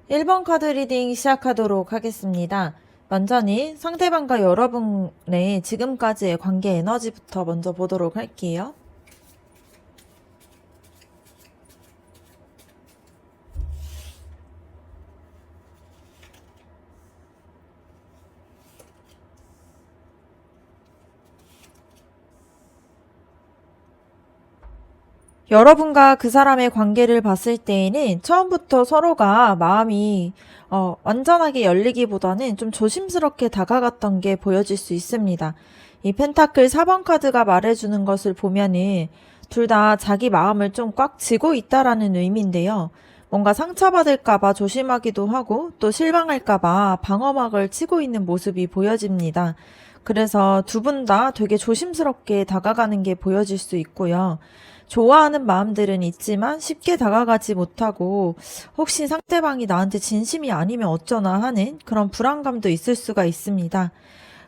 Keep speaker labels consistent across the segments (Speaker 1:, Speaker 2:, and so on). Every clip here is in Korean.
Speaker 1: 1번 카드 리딩 시작하도록 하겠습니다. 먼저는 상대방과 여러분의 지금까지의 관계 에너지부터 먼저 보도록 할게요. 여러분과 그 사람의 관계를 봤을 때에는 처음부터 서로가 마음이 완전하게 열리기보다는 좀 조심스럽게 다가갔던 게 보여질 수 있습니다. 이 펜타클 4번 카드가 말해주는 것을 보면은 둘 다 자기 마음을 좀 꽉 쥐고 있다라는 의미인데요. 뭔가 상처받을까봐 조심하기도 하고 또 실망할까봐 방어막을 치고 있는 모습이 보여집니다. 그래서 두 분 다 되게 조심스럽게 다가가는 게 보여질 수 있고요. 좋아하는 마음들은 있지만 쉽게 다가가지 못하고 혹시 상대방이 나한테 진심이 아니면 어쩌나 하는 그런 불안감도 있을 수가 있습니다.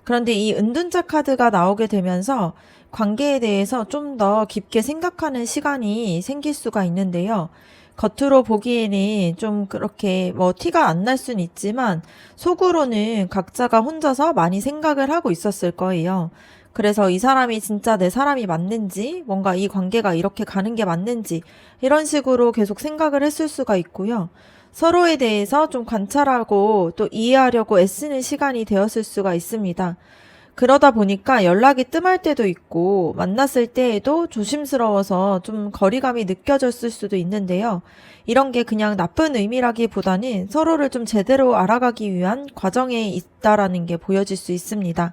Speaker 1: 그런데 이 은둔자 카드가 나오게 되면서 관계에 대해서 좀 더 깊게 생각하는 시간이 생길 수가 있는데요. 겉으로 보기에는 좀 그렇게 뭐 티가 안 날 수는 있지만 속으로는 각자가 혼자서 많이 생각을 하고 있었을 거예요. 그래서 이 사람이 진짜 내 사람이 맞는지, 뭔가 이 관계가 이렇게 가는 게 맞는지, 이런 식으로 계속 생각을 했을 수가 있고요. 서로에 대해서 좀 관찰하고 또 이해하려고 애쓰는 시간이 되었을 수가 있습니다. 그러다 보니까 연락이 뜸할 때도 있고 만났을 때에도 조심스러워서 좀 거리감이 느껴졌을 수도 있는데요. 이런 게 그냥 나쁜 의미라기보다는 서로를 좀 제대로 알아가기 위한 과정에 있다라는 게 보여질 수 있습니다.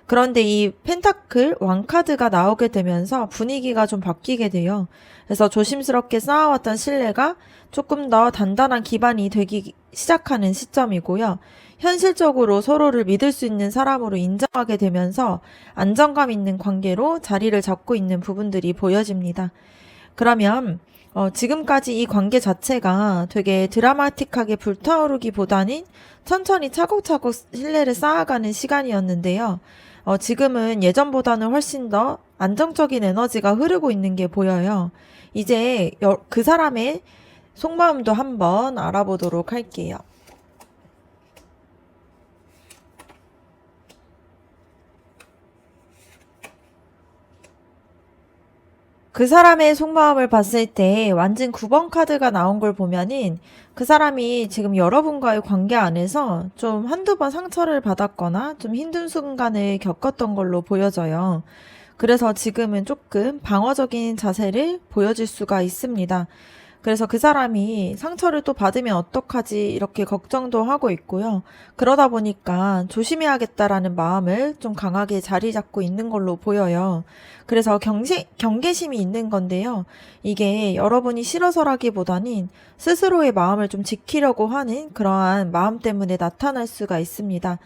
Speaker 1: 그런데 이 펜타클 왕카드가 나오게 되면서 분위기가 좀 바뀌게 돼요. 그래서 조심스럽게 쌓아왔던 신뢰가 조금 더 단단한 기반이 되기 시작하는 시점이고요. 현실적으로 서로를 믿을 수 있는 사람으로 인정하게 되면서 안정감 있는 관계로 자리를 잡고 있는 부분들이 보여집니다. 그러면 지금까지 이 관계 자체가 되게 드라마틱하게 불타오르기보다는 천천히 차곡차곡 신뢰를 쌓아가는 시간이었는데요. 지금은 예전보다는 훨씬 더 안정적인 에너지가 흐르고 있는 게 보여요. 이제 그 사람의 속마음도 한번 알아보도록 할게요. 그 사람의 속마음을 봤을 때 완전 9번 카드가 나온 걸 보면은 그 사람이 지금 여러분과의 관계 안에서 좀 한두 번 상처를 받았거나 좀 힘든 순간을 겪었던 걸로 보여져요. 그래서 지금은 조금 방어적인 자세를 보여줄 수가 있습니다. 그래서 그 사람이 상처를 또 받으면 어떡하지 이렇게 걱정도 하고 있고요. 그러다 보니까 조심해야겠다라는 마음을 좀 강하게 자리 잡고 있는 걸로 보여요. 그래서 경계심이 있는 건데요. 이게 여러분이 싫어서라기보다는 스스로의 마음을 좀 지키려고 하는 그러한 마음 때문에 나타날 수가 있습니다.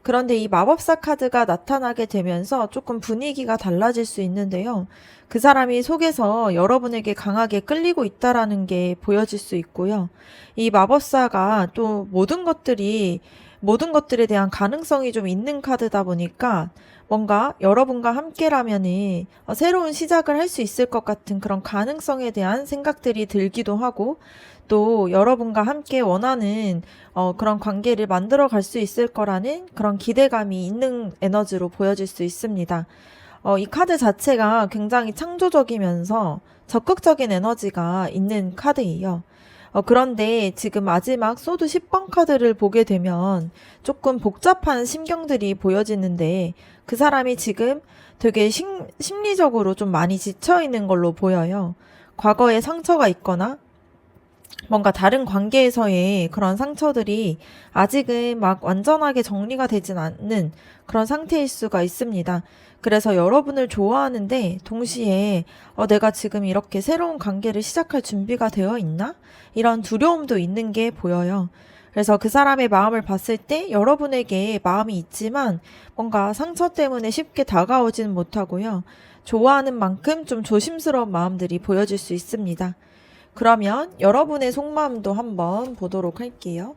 Speaker 1: 그런데 이 마법사 카드가 나타나게 되면서 조금 분위기가 달라질 수 있는데요. 그 사람이 속에서 여러분에게 강하게 끌리고 있다라는 게 보여질 수 있고요. 이 마법사가 또 모든 것들에 대한 가능성이 좀 있는 카드다 보니까 뭔가 여러분과 함께라면은 새로운 시작을 할 수 있을 것 같은 그런 가능성에 대한 생각들이 들기도 하고 또 여러분과 함께 원하는 그런 관계를 만들어 갈 수 있을 거라는 그런 기대감이 있는 에너지로 보여질 수 있습니다. 이 카드 자체가 굉장히 창조적이면서 적극적인 에너지가 있는 카드예요. 그런데 지금 마지막 소드 10번 카드를 보게 되면 조금 복잡한 심경들이 보여지는데 그 사람이 지금 되게 심리적으로 좀 많이 지쳐 있는 걸로 보여요. 과거에 상처가 있거나 뭔가 다른 관계에서의 그런 상처들이 아직은 막 완전하게 정리가 되진 않는 그런 상태일 수가 있습니다. 그래서 여러분을 좋아하는데 동시에 내가 지금 이렇게 새로운 관계를 시작할 준비가 되어 있나? 이런 두려움도 있는 게 보여요. 그래서 그 사람의 마음을 봤을 때 여러분에게 마음이 있지만 뭔가 상처 때문에 쉽게 다가오지는 못하고요. 좋아하는 만큼 좀 조심스러운 마음들이 보여질 수 있습니다. 그러면 여러분의 속마음도 한번 보도록 할게요.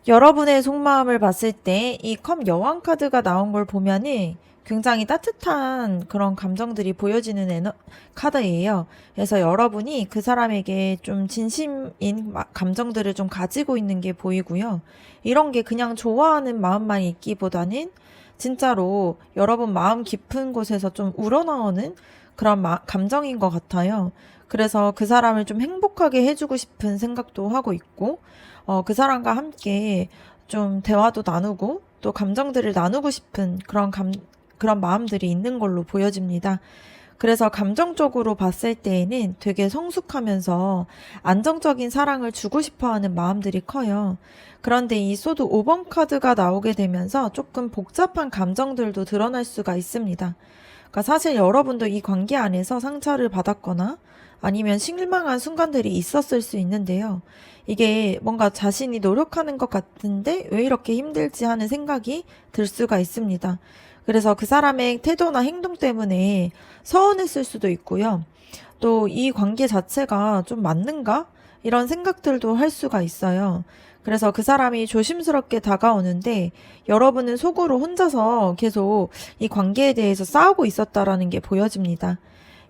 Speaker 1: 여러분의 속마음을 봤을 때 이 컵 여왕 카드가 나온 걸 보면은 굉장히 따뜻한 그런 감정들이 보여지는 카드예요. 그래서 여러분이 그 사람에게 좀 진심인 감정들을 좀 가지고 있는 게 보이고요. 이런 게 그냥 좋아하는 마음만 있기보다는 진짜로 여러분 마음 깊은 곳에서 좀 우러나오는 그런 감정인 것 같아요. 그래서 그 사람을 좀 행복하게 해주고 싶은 생각도 하고 있고, 그 사람과 함께 좀 대화도 나누고, 또 감정들을 나누고 싶은 그런 마음들이 있는 걸로 보여집니다. 그래서 감정적으로 봤을 때에는 되게 성숙하면서 안정적인 사랑을 주고 싶어 하는 마음들이 커요. 그런데 이 소드 5번 카드가 나오게 되면서 조금 복잡한 감정들도 드러날 수가 있습니다. 그러니까 사실 여러분도 이 관계 안에서 상처를 받았거나 아니면 실망한 순간들이 있었을 수 있는데요. 이게 뭔가 자신이 노력하는 것 같은데 왜 이렇게 힘들지 하는 생각이 들 수가 있습니다. 그래서 그 사람의 태도나 행동 때문에 서운했을 수도 있고요. 또 이 관계 자체가 좀 맞는가? 이런 생각들도 할 수가 있어요. 그래서 그 사람이 조심스럽게 다가오는데 여러분은 속으로 혼자서 계속 이 관계에 대해서 싸우고 있었다라는 게 보여집니다.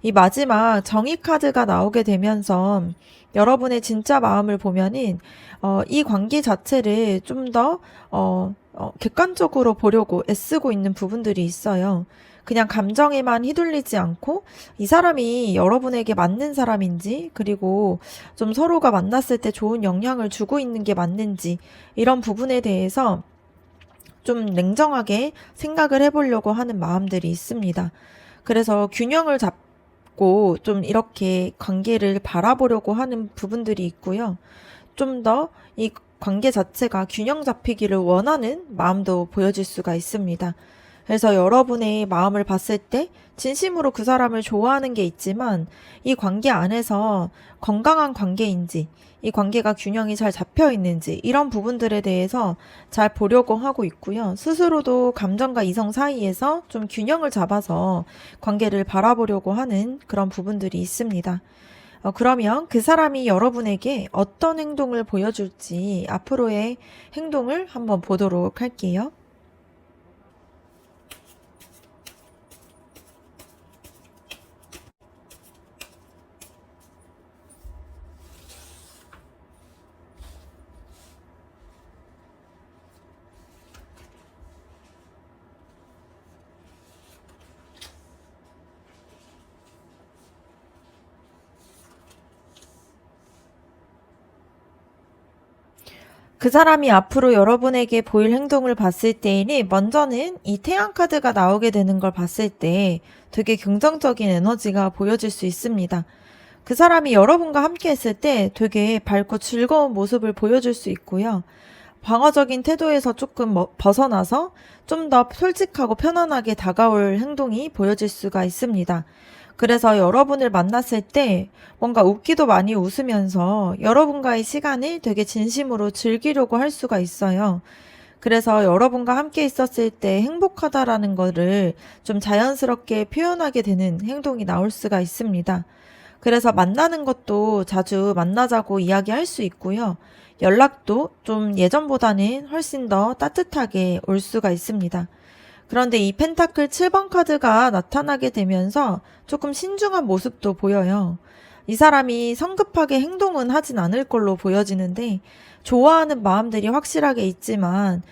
Speaker 1: 이 마지막 정의 카드가 나오게 되면서 여러분의 진짜 마음을 보면은 이 관계 자체를 좀 더 객관적으로 보려고 애쓰고 있는 부분들이 있어요. 그냥 감정에만 휘둘리지 않고 이 사람이 여러분에게 맞는 사람인지, 그리고 좀 서로가 만났을 때 좋은 영향을 주고 있는 게 맞는지, 이런 부분에 대해서 좀 냉정하게 생각을 해보려고 하는 마음들이 있습니다. 그래서 균형을 잡고 좀 이렇게 관계를 바라보려고 하는 부분들이 있고요. 좀 더 이 관계 자체가 균형 잡히기를 원하는 마음도 보여질 수가 있습니다. 그래서 여러분의 마음을 봤을 때 진심으로 그 사람을 좋아하는 게 있지만 이 관계 안에서 건강한 관계인지, 이 관계가 균형이 잘 잡혀 있는지, 이런 부분들에 대해서 잘 보려고 하고 있고요. 스스로도 감정과 이성 사이에서 좀 균형을 잡아서 관계를 바라보려고 하는 그런 부분들이 있습니다. 그러면 그 사람이 여러분에게 어떤 행동을 보여줄지 앞으로의 행동을 한번 보도록 할게요. 그 사람이 앞으로 여러분에게 보일 행동을 봤을 때에는 먼저는 이 태양 카드가 나오게 되는 걸 봤을 때 되게 긍정적인 에너지가 보여질 수 있습니다. 그 사람이 여러분과 함께 했을 때 되게 밝고 즐거운 모습을 보여줄 수 있고요. 방어적인 태도에서 조금 벗어나서 좀 더 솔직하고 편안하게 다가올 행동이 보여질 수가 있습니다. 그래서 여러분을 만났을 때 뭔가 웃기도 많이 웃으면서 여러분과의 시간을 되게 진심으로 즐기려고 할 수가 있어요. 그래서 여러분과 함께 있었을 때 행복하다라는 거를 좀 자연스럽게 표현하게 되는 행동이 나올 수가 있습니다. 그래서 만나는 것도 자주 만나자고 이야기할 수 있고요. 연락도 좀 예전보다는 훨씬 더 따뜻하게 올 수가 있습니다. 그런데 이 펜타클 7번 카드가 나타나게 되면서 조금 신중한 모습도 보여요. 이 사람이 성급하게 행동은 하진 않을 걸로 보여지는데 좋아하는 마음들이 확실하게 있지만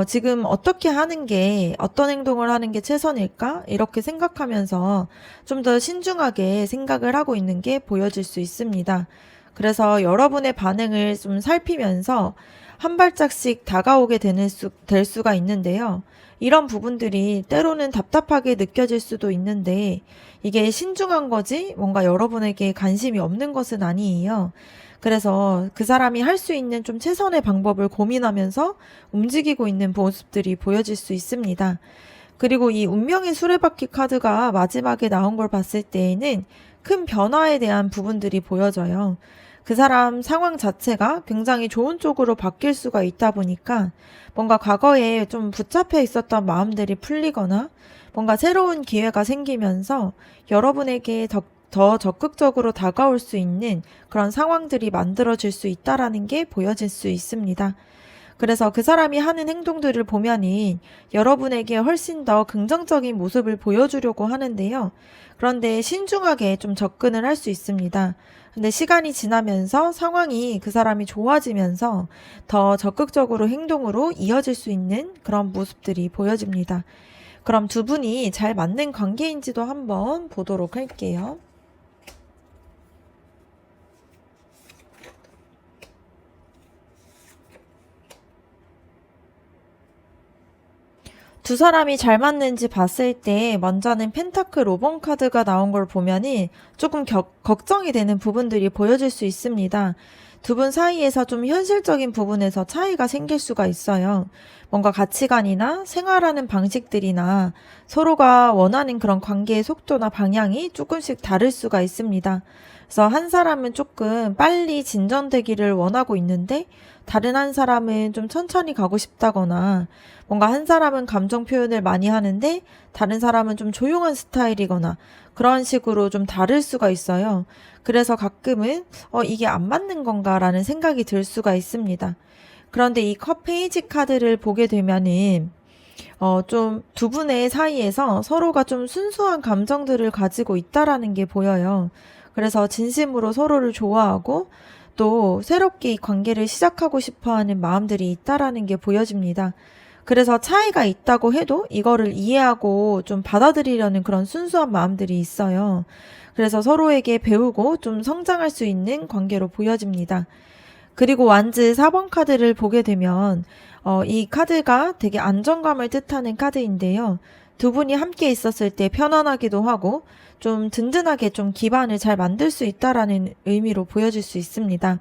Speaker 1: 지금 어떻게 하는 게, 어떤 행동을 하는 게 최선일까? 이렇게 생각하면서 좀 더 신중하게 생각을 하고 있는 게 보여질 수 있습니다. 그래서 여러분의 반응을 좀 살피면서 한 발짝씩 다가오게 될 수가 있는데요. 이런 부분들이 때로는 답답하게 느껴질 수도 있는데 이게 신중한 거지 뭔가 여러분에게 관심이 없는 것은 아니에요. 그래서 그 사람이 할 수 있는 좀 최선의 방법을 고민하면서 움직이고 있는 모습들이 보여질 수 있습니다. 그리고 이 운명의 수레바퀴 카드가 마지막에 나온 걸 봤을 때에는 큰 변화에 대한 부분들이 보여져요. 그 사람 상황 자체가 굉장히 좋은 쪽으로 바뀔 수가 있다 보니까 뭔가 과거에 좀 붙잡혀 있었던 마음들이 풀리거나 뭔가 새로운 기회가 생기면서 여러분에게 더 적극적으로 다가올 수 있는 그런 상황들이 만들어질 수 있다라는 게 보여질 수 있습니다. 그래서 그 사람이 하는 행동들을 보면은 여러분에게 훨씬 더 긍정적인 모습을 보여주려고 하는데요. 그런데 신중하게 좀 접근을 할 수 있습니다. 근데 시간이 지나면서 상황이 그 사람이 좋아지면서 더 적극적으로 행동으로 이어질 수 있는 그런 모습들이 보여집니다. 그럼 두 분이 잘 맞는 관계인지도 한번 보도록 할게요. 두 사람이 잘 맞는지 봤을 때 먼저는 펜타클 5번 카드가 나온 걸 보면은 조금 걱정이 되는 부분들이 보여질 수 있습니다. 두 분 사이에서 좀 현실적인 부분에서 차이가 생길 수가 있어요. 뭔가 가치관이나 생활하는 방식들이나 서로가 원하는 그런 관계의 속도나 방향이 조금씩 다를 수가 있습니다. 그래서 한 사람은 조금 빨리 진전되기를 원하고 있는데 다른 한 사람은 좀 천천히 가고 싶다거나 뭔가 한 사람은 감정 표현을 많이 하는데 다른 사람은 좀 조용한 스타일이거나 그런 식으로 좀 다를 수가 있어요. 그래서 가끔은 이게 안 맞는 건가라는 생각이 들 수가 있습니다. 그런데 이 컵 페이지 카드를 보게 되면은 좀 두 분의 사이에서 서로가 좀 순수한 감정들을 가지고 있다라는 게 보여요. 그래서 진심으로 서로를 좋아하고 또 새롭게 이 관계를 시작하고 싶어 하는 마음들이 있다라는 게 보여집니다. 그래서 차이가 있다고 해도 이거를 이해하고 좀 받아들이려는 그런 순수한 마음들이 있어요. 그래서 서로에게 배우고 좀 성장할 수 있는 관계로 보여집니다. 그리고 완즈 4번 카드를 보게 되면 이 카드가 되게 안정감을 뜻하는 카드인데요. 두 분이 함께 있었을 때 편안하기도 하고 좀 든든하게 좀 기반을 잘 만들 수 있다라는 의미로 보여질 수 있습니다.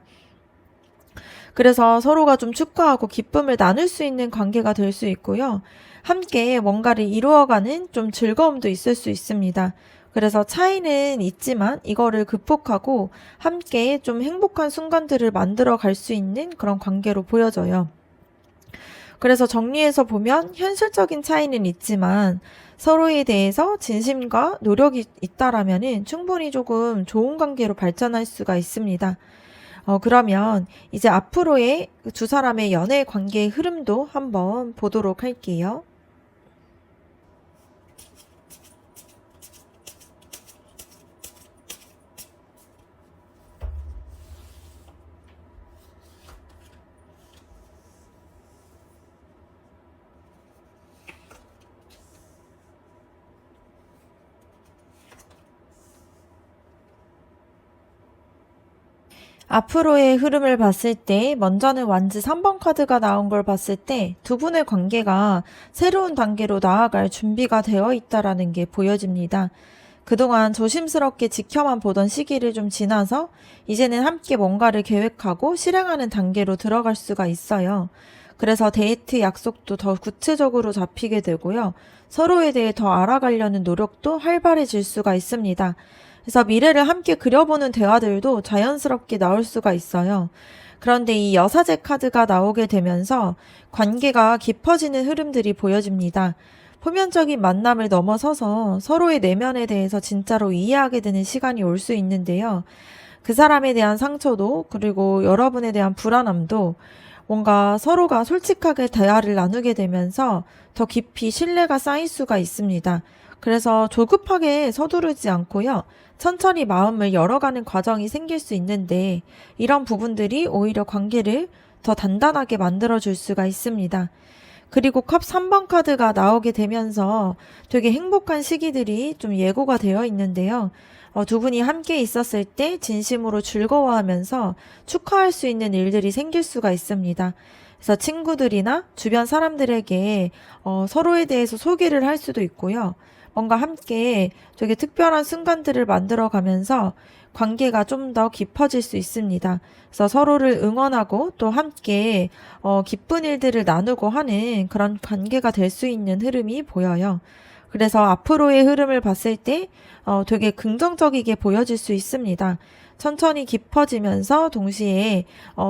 Speaker 1: 그래서 서로가 좀 축하하고 기쁨을 나눌 수 있는 관계가 될 수 있고요. 함께 뭔가를 이루어가는 좀 즐거움도 있을 수 있습니다. 그래서 차이는 있지만 이거를 극복하고 함께 좀 행복한 순간들을 만들어 갈 수 있는 그런 관계로 보여져요. 그래서 정리해서 보면 현실적인 차이는 있지만 서로에 대해서 진심과 노력이 있다라면은 충분히 조금 좋은 관계로 발전할 수가 있습니다. 그러면 이제 앞으로의 두 사람의 연애 관계의 흐름도 한번 보도록 할게요. 앞으로의 흐름을 봤을 때 먼저는 완즈 3번 카드가 나온 걸 봤을 때 두 분의 관계가 새로운 단계로 나아갈 준비가 되어 있다라는 게 보여집니다. 그동안 조심스럽게 지켜만 보던 시기를 좀 지나서 이제는 함께 뭔가를 계획하고 실행하는 단계로 들어갈 수가 있어요. 그래서 데이트 약속도 더 구체적으로 잡히게 되고요. 서로에 대해 더 알아가려는 노력도 활발해질 수가 있습니다. 그래서 미래를 함께 그려보는 대화들도 자연스럽게 나올 수가 있어요. 그런데 이 여사제 카드가 나오게 되면서 관계가 깊어지는 흐름들이 보여집니다. 표면적인 만남을 넘어서서 서로의 내면에 대해서 진짜로 이해하게 되는 시간이 올 수 있는데요. 그 사람에 대한 상처도 그리고 여러분에 대한 불안함도 뭔가 서로가 솔직하게 대화를 나누게 되면서 더 깊이 신뢰가 쌓일 수가 있습니다. 그래서 조급하게 서두르지 않고요. 천천히 마음을 열어가는 과정이 생길 수 있는데 이런 부분들이 오히려 관계를 더 단단하게 만들어줄 수가 있습니다. 그리고 컵 3번 카드가 나오게 되면서 되게 행복한 시기들이 좀 예고가 되어 있는데요. 두 분이 함께 있었을 때 진심으로 즐거워하면서 축하할 수 있는 일들이 생길 수가 있습니다. 그래서 친구들이나 주변 사람들에게 서로에 대해서 소개를 할 수도 있고요. 뭔가 함께 되게 특별한 순간들을 만들어 가면서 관계가 좀 더 깊어질 수 있습니다. 그래서 서로를 응원하고 또 함께 기쁜 일들을 나누고 하는 그런 관계가 될 수 있는 흐름이 보여요. 그래서 앞으로의 흐름을 봤을 때 되게 긍정적이게 보여질 수 있습니다. 천천히 깊어지면서 동시에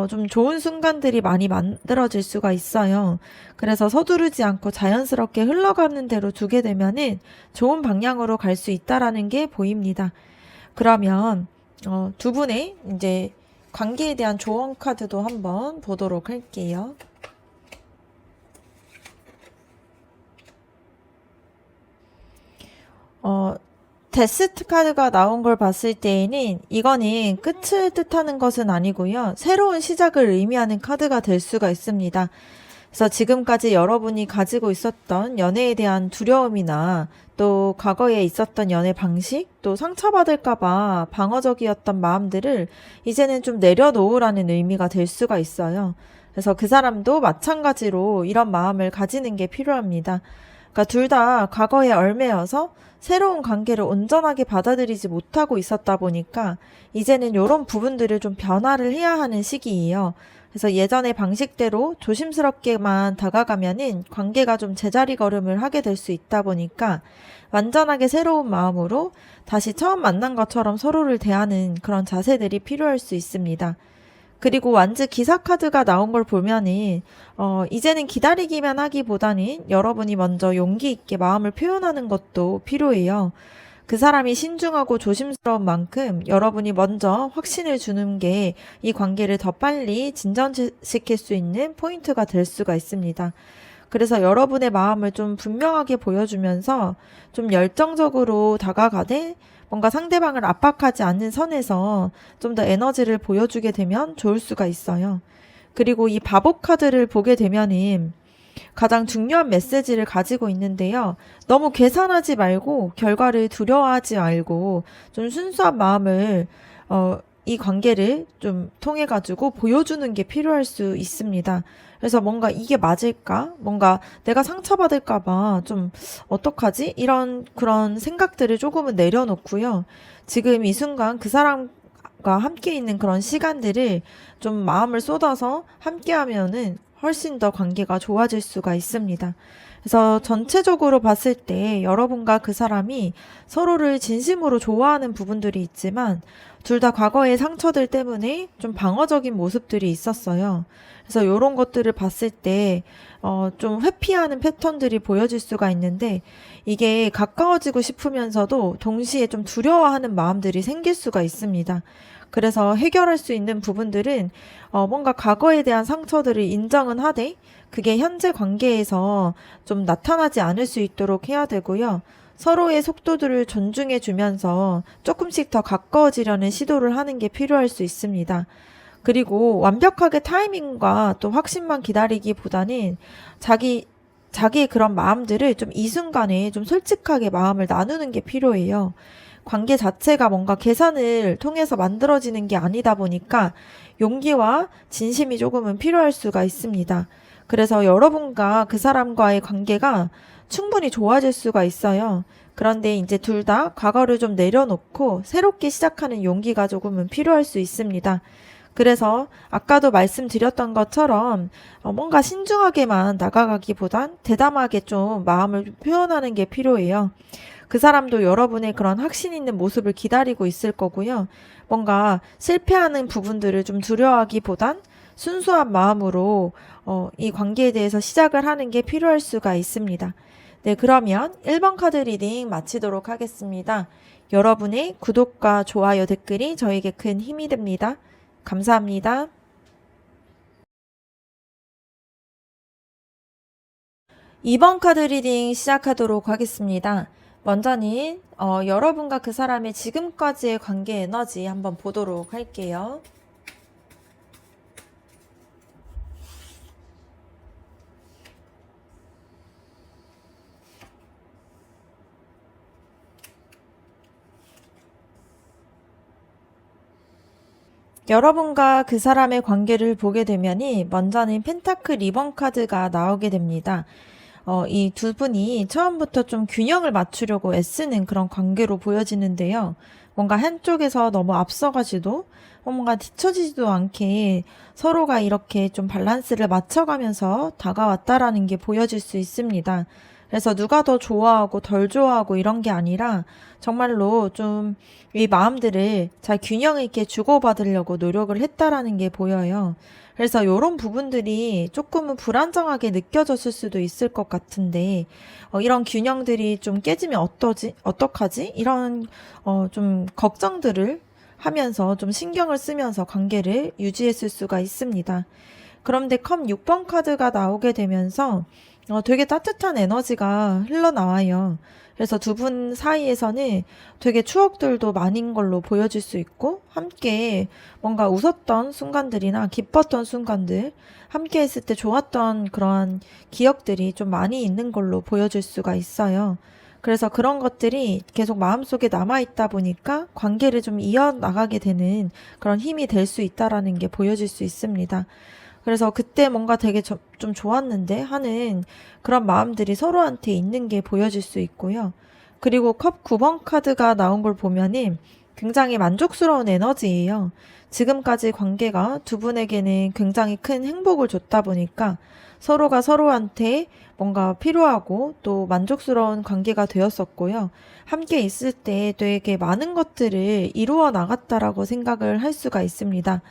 Speaker 1: 좀 좋은 순간들이 많이 만들어질 수가 있어요. 그래서 서두르지 않고 자연스럽게 흘러가는 대로 두게 되면은 좋은 방향으로 갈 수 있다라는 게 보입니다. 그러면 두 분의 이제 관계에 대한 조언 카드도 한번 보도록 할게요. 어, 데스트 카드가 나온 걸 봤을 때에는 이거는 끝을 뜻하는 것은 아니고요. 새로운 시작을 의미하는 카드가 될 수가 있습니다. 그래서 지금까지 여러분이 가지고 있었던 연애에 대한 두려움이나 또 과거에 있었던 연애 방식, 또 상처받을까봐 방어적이었던 마음들을 이제는 좀 내려놓으라는 의미가 될 수가 있어요. 그래서 그 사람도 마찬가지로 이런 마음을 가지는 게 필요합니다. 그러니까 둘 다 과거에 얽매여서 새로운 관계를 온전하게 받아들이지 못하고 있었다 보니까 이제는 이런 부분들을 좀 변화를 해야 하는 시기예요. 그래서 예전의 방식대로 조심스럽게만 다가가면은 관계가 좀 제자리 걸음을 하게 될 수 있다 보니까 완전하게 새로운 마음으로 다시 처음 만난 것처럼 서로를 대하는 그런 자세들이 필요할 수 있습니다. 그리고 완즈 기사 카드가 나온 걸 보면은 이제는 기다리기만 하기보다는 여러분이 먼저 용기 있게 마음을 표현하는 것도 필요해요. 그 사람이 신중하고 조심스러운 만큼 여러분이 먼저 확신을 주는 게 이 관계를 더 빨리 진전시킬 수 있는 포인트가 될 수가 있습니다. 그래서 여러분의 마음을 좀 분명하게 보여주면서 좀 열정적으로 다가가되 뭔가 상대방을 압박하지 않는 선에서 좀 더 에너지를 보여주게 되면 좋을 수가 있어요. 그리고 이 바보 카드를 보게 되면은 가장 중요한 메시지를 가지고 있는데요. 너무 계산하지 말고 결과를 두려워하지 말고 좀 순수한 마음을 이 관계를 좀 통해 가지고 보여주는 게 필요할 수 있습니다. 그래서 뭔가 이게 맞을까? 뭔가 내가 상처받을까 봐 좀 어떡하지? 이런 그런 생각들을 조금은 내려놓고요. 지금 이 순간 그 사람과 함께 있는 그런 시간들을 좀 마음을 쏟아서 함께 하면은 훨씬 더 관계가 좋아질 수가 있습니다. 그래서 전체적으로 봤을 때 여러분과 그 사람이 서로를 진심으로 좋아하는 부분들이 있지만 둘 다 과거의 상처들 때문에 좀 방어적인 모습들이 있었어요. 그래서 이런 것들을 봤을 때, 좀 회피하는 패턴들이 보여질 수가 있는데 이게 가까워지고 싶으면서도 동시에 좀 두려워하는 마음들이 생길 수가 있습니다. 그래서 해결할 수 있는 부분들은 뭔가 과거에 대한 상처들을 인정은 하되 그게 현재 관계에서 좀 나타나지 않을 수 있도록 해야 되고요. 서로의 속도들을 존중해 주면서 조금씩 더 가까워지려는 시도를 하는 게 필요할 수 있습니다. 그리고 완벽하게 타이밍과 또 확신만 기다리기보다는 자기의 그런 마음들을 좀 이 순간에 좀 솔직하게 마음을 나누는 게 필요해요. 관계 자체가 뭔가 계산을 통해서 만들어지는 게 아니다 보니까 용기와 진심이 조금은 필요할 수가 있습니다. 그래서 여러분과 그 사람과의 관계가 충분히 좋아질 수가 있어요. 그런데 이제 둘 다 과거를 좀 내려놓고 새롭게 시작하는 용기가 조금은 필요할 수 있습니다. 그래서 아까도 말씀드렸던 것처럼 뭔가 신중하게만 나가가기보단 대담하게 좀 마음을 표현하는 게 필요해요. 그 사람도 여러분의 그런 확신 있는 모습을 기다리고 있을 거고요. 뭔가 실패하는 부분들을 좀 두려워하기보단 순수한 마음으로 이 관계에 대해서 시작을 하는 게 필요할 수가 있습니다. 네, 그러면 1번 카드 리딩 마치도록 하겠습니다. 여러분의 구독과 좋아요, 댓글이 저에게 큰 힘이 됩니다. 감사합니다. 2번 카드 리딩 시작하도록 하겠습니다. 먼저는 여러분과 그 사람의 지금까지의 관계 에너지 한번 보도록 할게요. 여러분과 그 사람의 관계를 보게 되면이 먼저는 펜타클 리번 카드가 나오게 됩니다. 이 두 분이 처음부터 좀 균형을 맞추려고 애쓰는 그런 관계로 보여지는데요. 뭔가 한쪽에서 너무 앞서가지도 뭔가 뒤처지지도 않게 서로가 이렇게 좀 밸런스를 맞춰가면서 다가왔다라는 게 보여질 수 있습니다. 그래서 누가 더 좋아하고 덜 좋아하고 이런 게 아니라 정말로 좀 이 마음들을 잘 균형 있게 주고받으려고 노력을 했다라는 게 보여요. 그래서 이런 부분들이 조금은 불안정하게 느껴졌을 수도 있을 것 같은데 이런 균형들이 좀 깨지면 어떡하지? 이런 좀 걱정들을 하면서 좀 신경을 쓰면서 관계를 유지했을 수가 있습니다. 그런데 컵 6번 카드가 나오게 되면서 되게 따뜻한 에너지가 흘러나와요. 그래서 두 분 사이에서는 되게 추억들도 많은 걸로 보여질 수 있고, 함께 뭔가 웃었던 순간들이나 기뻤던 순간들, 함께 했을 때 좋았던 그런 기억들이 좀 많이 있는 걸로 보여질 수가 있어요. 그래서 그런 것들이 계속 마음속에 남아있다 보니까 관계를 좀 이어나가게 되는 그런 힘이 될 수 있다라는 게 보여질 수 있습니다. 그래서 그때 뭔가 되게 좀 좋았는데 하는 그런 마음들이 서로한테 있는 게 보여질 수 있고요. 그리고 컵 9번 카드가 나온 걸 보면은 굉장히 만족스러운 에너지예요. 지금까지 관계가 두 분에게는 굉장히 큰 행복을 줬다 보니까 서로가 서로한테 뭔가 필요하고 또 만족스러운 관계가 되었었고요. 함께 있을 때 되게 많은 것들을 이루어 나갔다라고 생각을 할 수가 있습니다.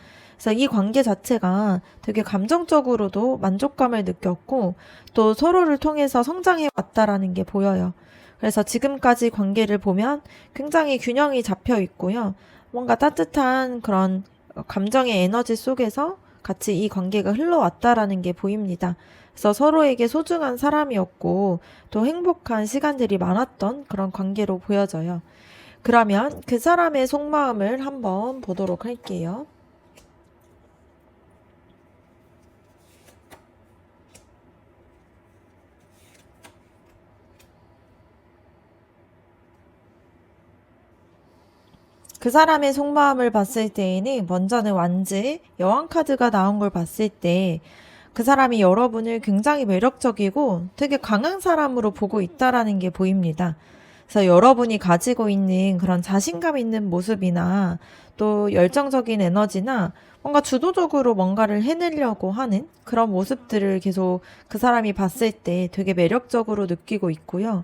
Speaker 1: 그래서 이 관계 자체가 되게 감정적으로도 만족감을 느꼈고 또 서로를 통해서 성장해 왔다라는 게 보여요. 그래서 지금까지 관계를 보면 굉장히 균형이 잡혀 있고요. 뭔가 따뜻한 그런 감정의 에너지 속에서 같이 이 관계가 흘러왔다라는 게 보입니다. 그래서 서로에게 소중한 사람이었고 또 행복한 시간들이 많았던 그런 관계로 보여져요. 그러면 그 사람의 속마음을 한번 보도록 할게요. 그 사람의 속마음을 봤을 때에는 먼저는 완즈, 여왕 카드가 나온 걸 봤을 때 그 사람이 여러분을 굉장히 매력적이고 되게 강한 사람으로 보고 있다라는 게 보입니다. 그래서 여러분이 가지고 있는 그런 자신감 있는 모습이나 또 열정적인 에너지나 뭔가 주도적으로 뭔가를 해내려고 하는 그런 모습들을 계속 그 사람이 봤을 때 되게 매력적으로 느끼고 있고요.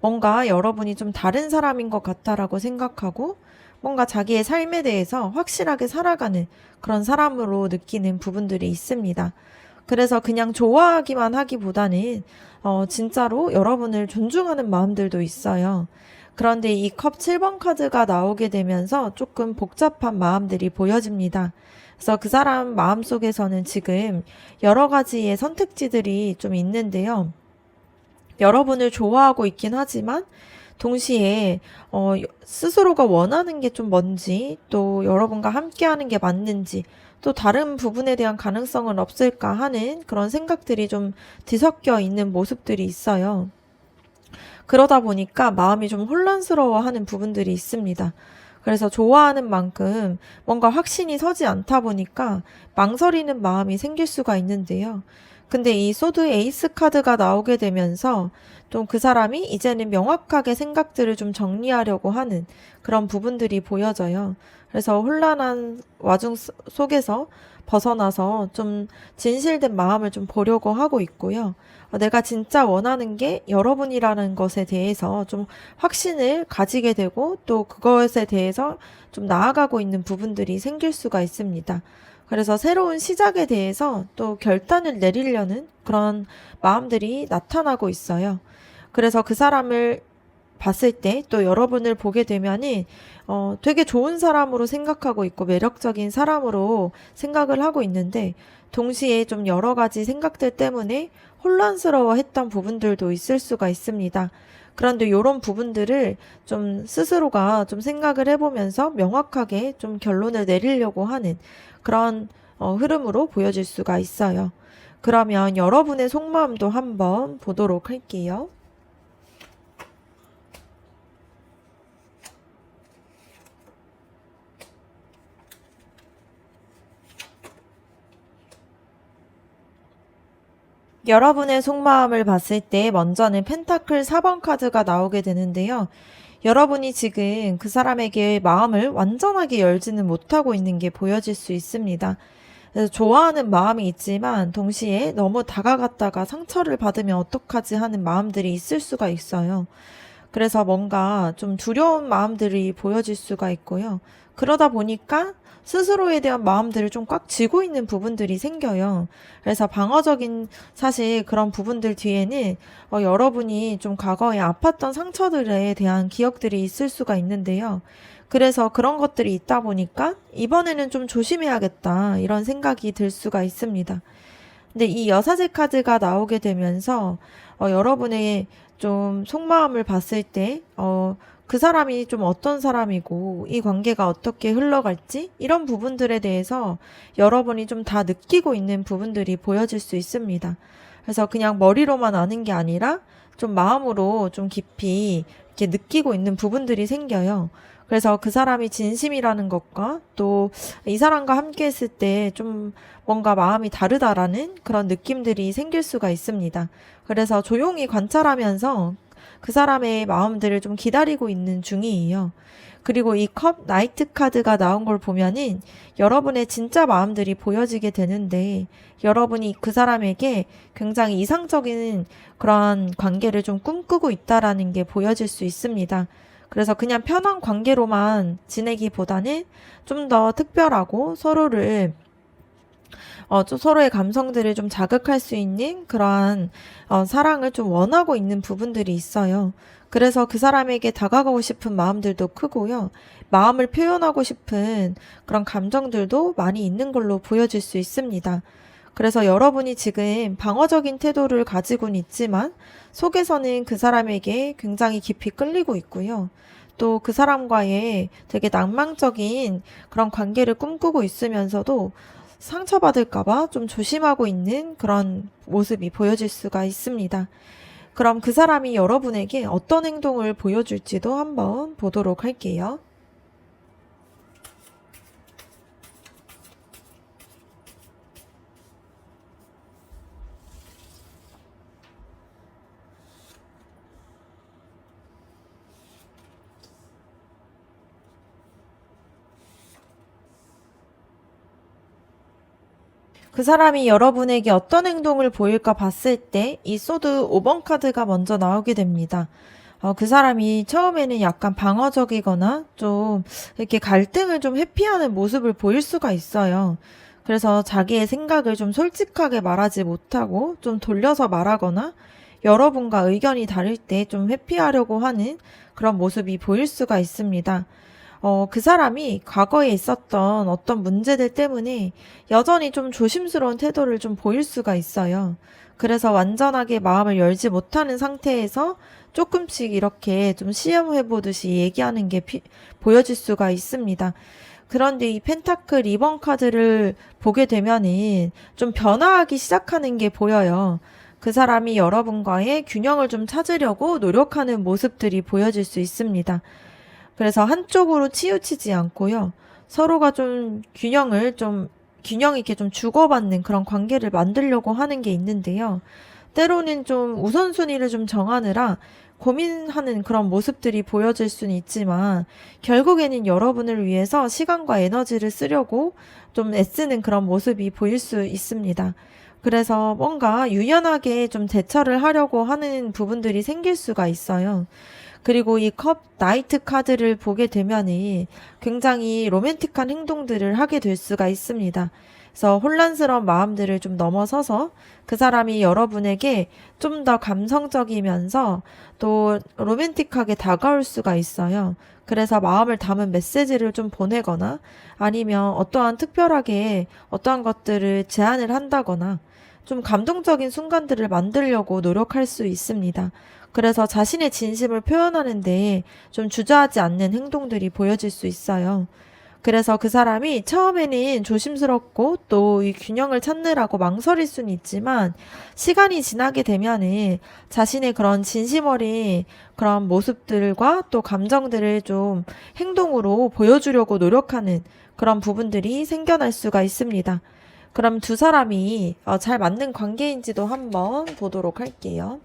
Speaker 1: 뭔가 여러분이 좀 다른 사람인 것 같다라고 생각하고 뭔가 자기의 삶에 대해서 확실하게 살아가는 그런 사람으로 느끼는 부분들이 있습니다. 그래서 그냥 좋아하기만 하기보다는 진짜로 여러분을 존중하는 마음들도 있어요. 그런데 이 컵 7번 카드가 나오게 되면서 조금 복잡한 마음들이 보여집니다. 그래서 그 사람 마음속에서는 지금 여러 가지의 선택지들이 좀 있는데요. 여러분을 좋아하고 있긴 하지만 동시에 스스로가 원하는 게 좀 뭔지 또 여러분과 함께하는 게 맞는지 또 다른 부분에 대한 가능성은 없을까 하는 그런 생각들이 좀 뒤섞여 있는 모습들이 있어요. 그러다 보니까 마음이 좀 혼란스러워하는 부분들이 있습니다. 그래서 좋아하는 만큼 뭔가 확신이 서지 않다 보니까 망설이는 마음이 생길 수가 있는데요. 근데 이 소드 에이스 카드가 나오게 되면서 좀 그 사람이 이제는 명확하게 생각들을 좀 정리하려고 하는 그런 부분들이 보여져요. 그래서 혼란한 와중 속에서 벗어나서 좀 진실된 마음을 좀 보려고 하고 있고요. 내가 진짜 원하는 게 여러분이라는 것에 대해서 좀 확신을 가지게 되고 또 그것에 대해서 좀 나아가고 있는 부분들이 생길 수가 있습니다. 그래서 새로운 시작에 대해서 또 결단을 내리려는 그런 마음들이 나타나고 있어요. 그래서 그 사람을 봤을 때 또 여러분을 보게 되면은 되게 좋은 사람으로 생각하고 있고 매력적인 사람으로 생각을 하고 있는데 동시에 좀 여러 가지 생각들 때문에 혼란스러워 했던 부분들도 있을 수가 있습니다. 그런데 이런 부분들을 좀 스스로가 좀 생각을 해보면서 명확하게 좀 결론을 내리려고 하는 그런 흐름으로 보여질 수가 있어요. 그러면 여러분의 속마음도 한번 보도록 할게요. 여러분의 속마음을 봤을 때 먼저는 펜타클 4번 카드가 나오게 되는데요. 여러분이 지금 그 사람에게 마음을 완전하게 열지는 못하고 있는 게 보여질 수 있습니다. 그래서 좋아하는 마음이 있지만 동시에 너무 다가갔다가 상처를 받으면 어떡하지 하는 마음들이 있을 수가 있어요. 그래서 뭔가 좀 두려운 마음들이 보여질 수가 있고요. 그러다 보니까 스스로에 대한 마음들을 좀 꽉 쥐고 있는 부분들이 생겨요. 그래서 방어적인 사실 그런 부분들 뒤에는 여러분이 좀 과거에 아팠던 상처들에 대한 기억들이 있을 수가 있는데요. 그래서 그런 것들이 있다 보니까 이번에는 좀 조심해야겠다 이런 생각이 들 수가 있습니다. 근데 이 여사제 카드가 나오게 되면서 여러분의 좀 속마음을 봤을 때 그 사람이 좀 어떤 사람이고 이 관계가 어떻게 흘러갈지 이런 부분들에 대해서 여러분이 좀 다 느끼고 있는 부분들이 보여질 수 있습니다. 그래서 그냥 머리로만 아는 게 아니라 좀 마음으로 좀 깊이 이렇게 느끼고 있는 부분들이 생겨요. 그래서 그 사람이 진심이라는 것과 또 이 사람과 함께 했을 때 좀 뭔가 마음이 다르다라는 그런 느낌들이 생길 수가 있습니다. 그래서 조용히 관찰하면서 그 사람의 마음들을 좀 기다리고 있는 중이에요. 그리고 이 컵 나이트 카드가 나온 걸 보면은 여러분의 진짜 마음들이 보여지게 되는데 여러분이 그 사람에게 굉장히 이상적인 그런 관계를 좀 꿈꾸고 있다라는 게 보여질 수 있습니다. 그래서 그냥 편한 관계로만 지내기보다는 좀 더 특별하고 좀 서로의 감성들을 좀 자극할 수 있는 그러한 사랑을 좀 원하고 있는 부분들이 있어요. 그래서 그 사람에게 다가가고 싶은 마음들도 크고요. 마음을 표현하고 싶은 그런 감정들도 많이 있는 걸로 보여질 수 있습니다. 그래서 여러분이 지금 방어적인 태도를 가지고는 있지만 속에서는 그 사람에게 굉장히 깊이 끌리고 있고요. 또 그 사람과의 되게 낭만적인 그런 관계를 꿈꾸고 있으면서도 상처받을까봐 좀 조심하고 있는 그런 모습이 보여질 수가 있습니다. 그럼 그 사람이 여러분에게 어떤 행동을 보여줄지도 한번 보도록 할게요. 그 사람이 여러분에게 어떤 행동을 보일까 봤을 때 이 소드 5번 카드가 먼저 나오게 됩니다. 그 사람이 처음에는 약간 방어적이거나 좀 이렇게 갈등을 좀 회피하는 모습을 보일 수가 있어요. 그래서 자기의 생각을 좀 솔직하게 말하지 못하고 좀 돌려서 말하거나 여러분과 의견이 다를 때 좀 회피하려고 하는 그런 모습이 보일 수가 있습니다. 그 사람이 과거에 있었던 어떤 문제들 때문에 여전히 좀 조심스러운 태도를 좀 보일 수가 있어요. 그래서 완전하게 마음을 열지 못하는 상태에서 조금씩 이렇게 좀 시험해보듯이 얘기하는 게 보여질 수가 있습니다. 그런데 이 펜타클 2번 카드를 보게 되면은 좀 변화하기 시작하는 게 보여요. 그 사람이 여러분과의 균형을 좀 찾으려고 노력하는 모습들이 보여질 수 있습니다. 그래서 한쪽으로 치우치지 않고요. 서로가 좀 균형 있게 좀 주고받는 그런 관계를 만들려고 하는 게 있는데요. 때로는 좀 우선순위를 좀 정하느라 고민하는 그런 모습들이 보여질 수는 있지만 결국에는 여러분을 위해서 시간과 에너지를 쓰려고 좀 애쓰는 그런 모습이 보일 수 있습니다. 그래서 뭔가 유연하게 좀 대처를 하려고 하는 부분들이 생길 수가 있어요. 그리고 이 컵 나이트 카드를 보게 되면은 굉장히 로맨틱한 행동들을 하게 될 수가 있습니다. 그래서 혼란스러운 마음들을 좀 넘어서서 그 사람이 여러분에게 좀 더 감성적이면서 또 로맨틱하게 다가올 수가 있어요. 그래서 마음을 담은 메시지를 좀 보내거나 아니면 어떠한 특별하게 어떠한 것들을 제안을 한다거나 좀 감동적인 순간들을 만들려고 노력할 수 있습니다. 그래서 자신의 진심을 표현하는데 좀 주저하지 않는 행동들이 보여질 수 있어요. 그래서 그 사람이 처음에는 조심스럽고 또 이 균형을 찾느라고 망설일 수는 있지만 시간이 지나게 되면은 자신의 그런 진심 어린 그런 모습들과 또 감정들을 좀 행동으로 보여주려고 노력하는 그런 부분들이 생겨날 수가 있습니다. 그럼 두 사람이 잘 맞는 관계인지도 한번 보도록 할게요.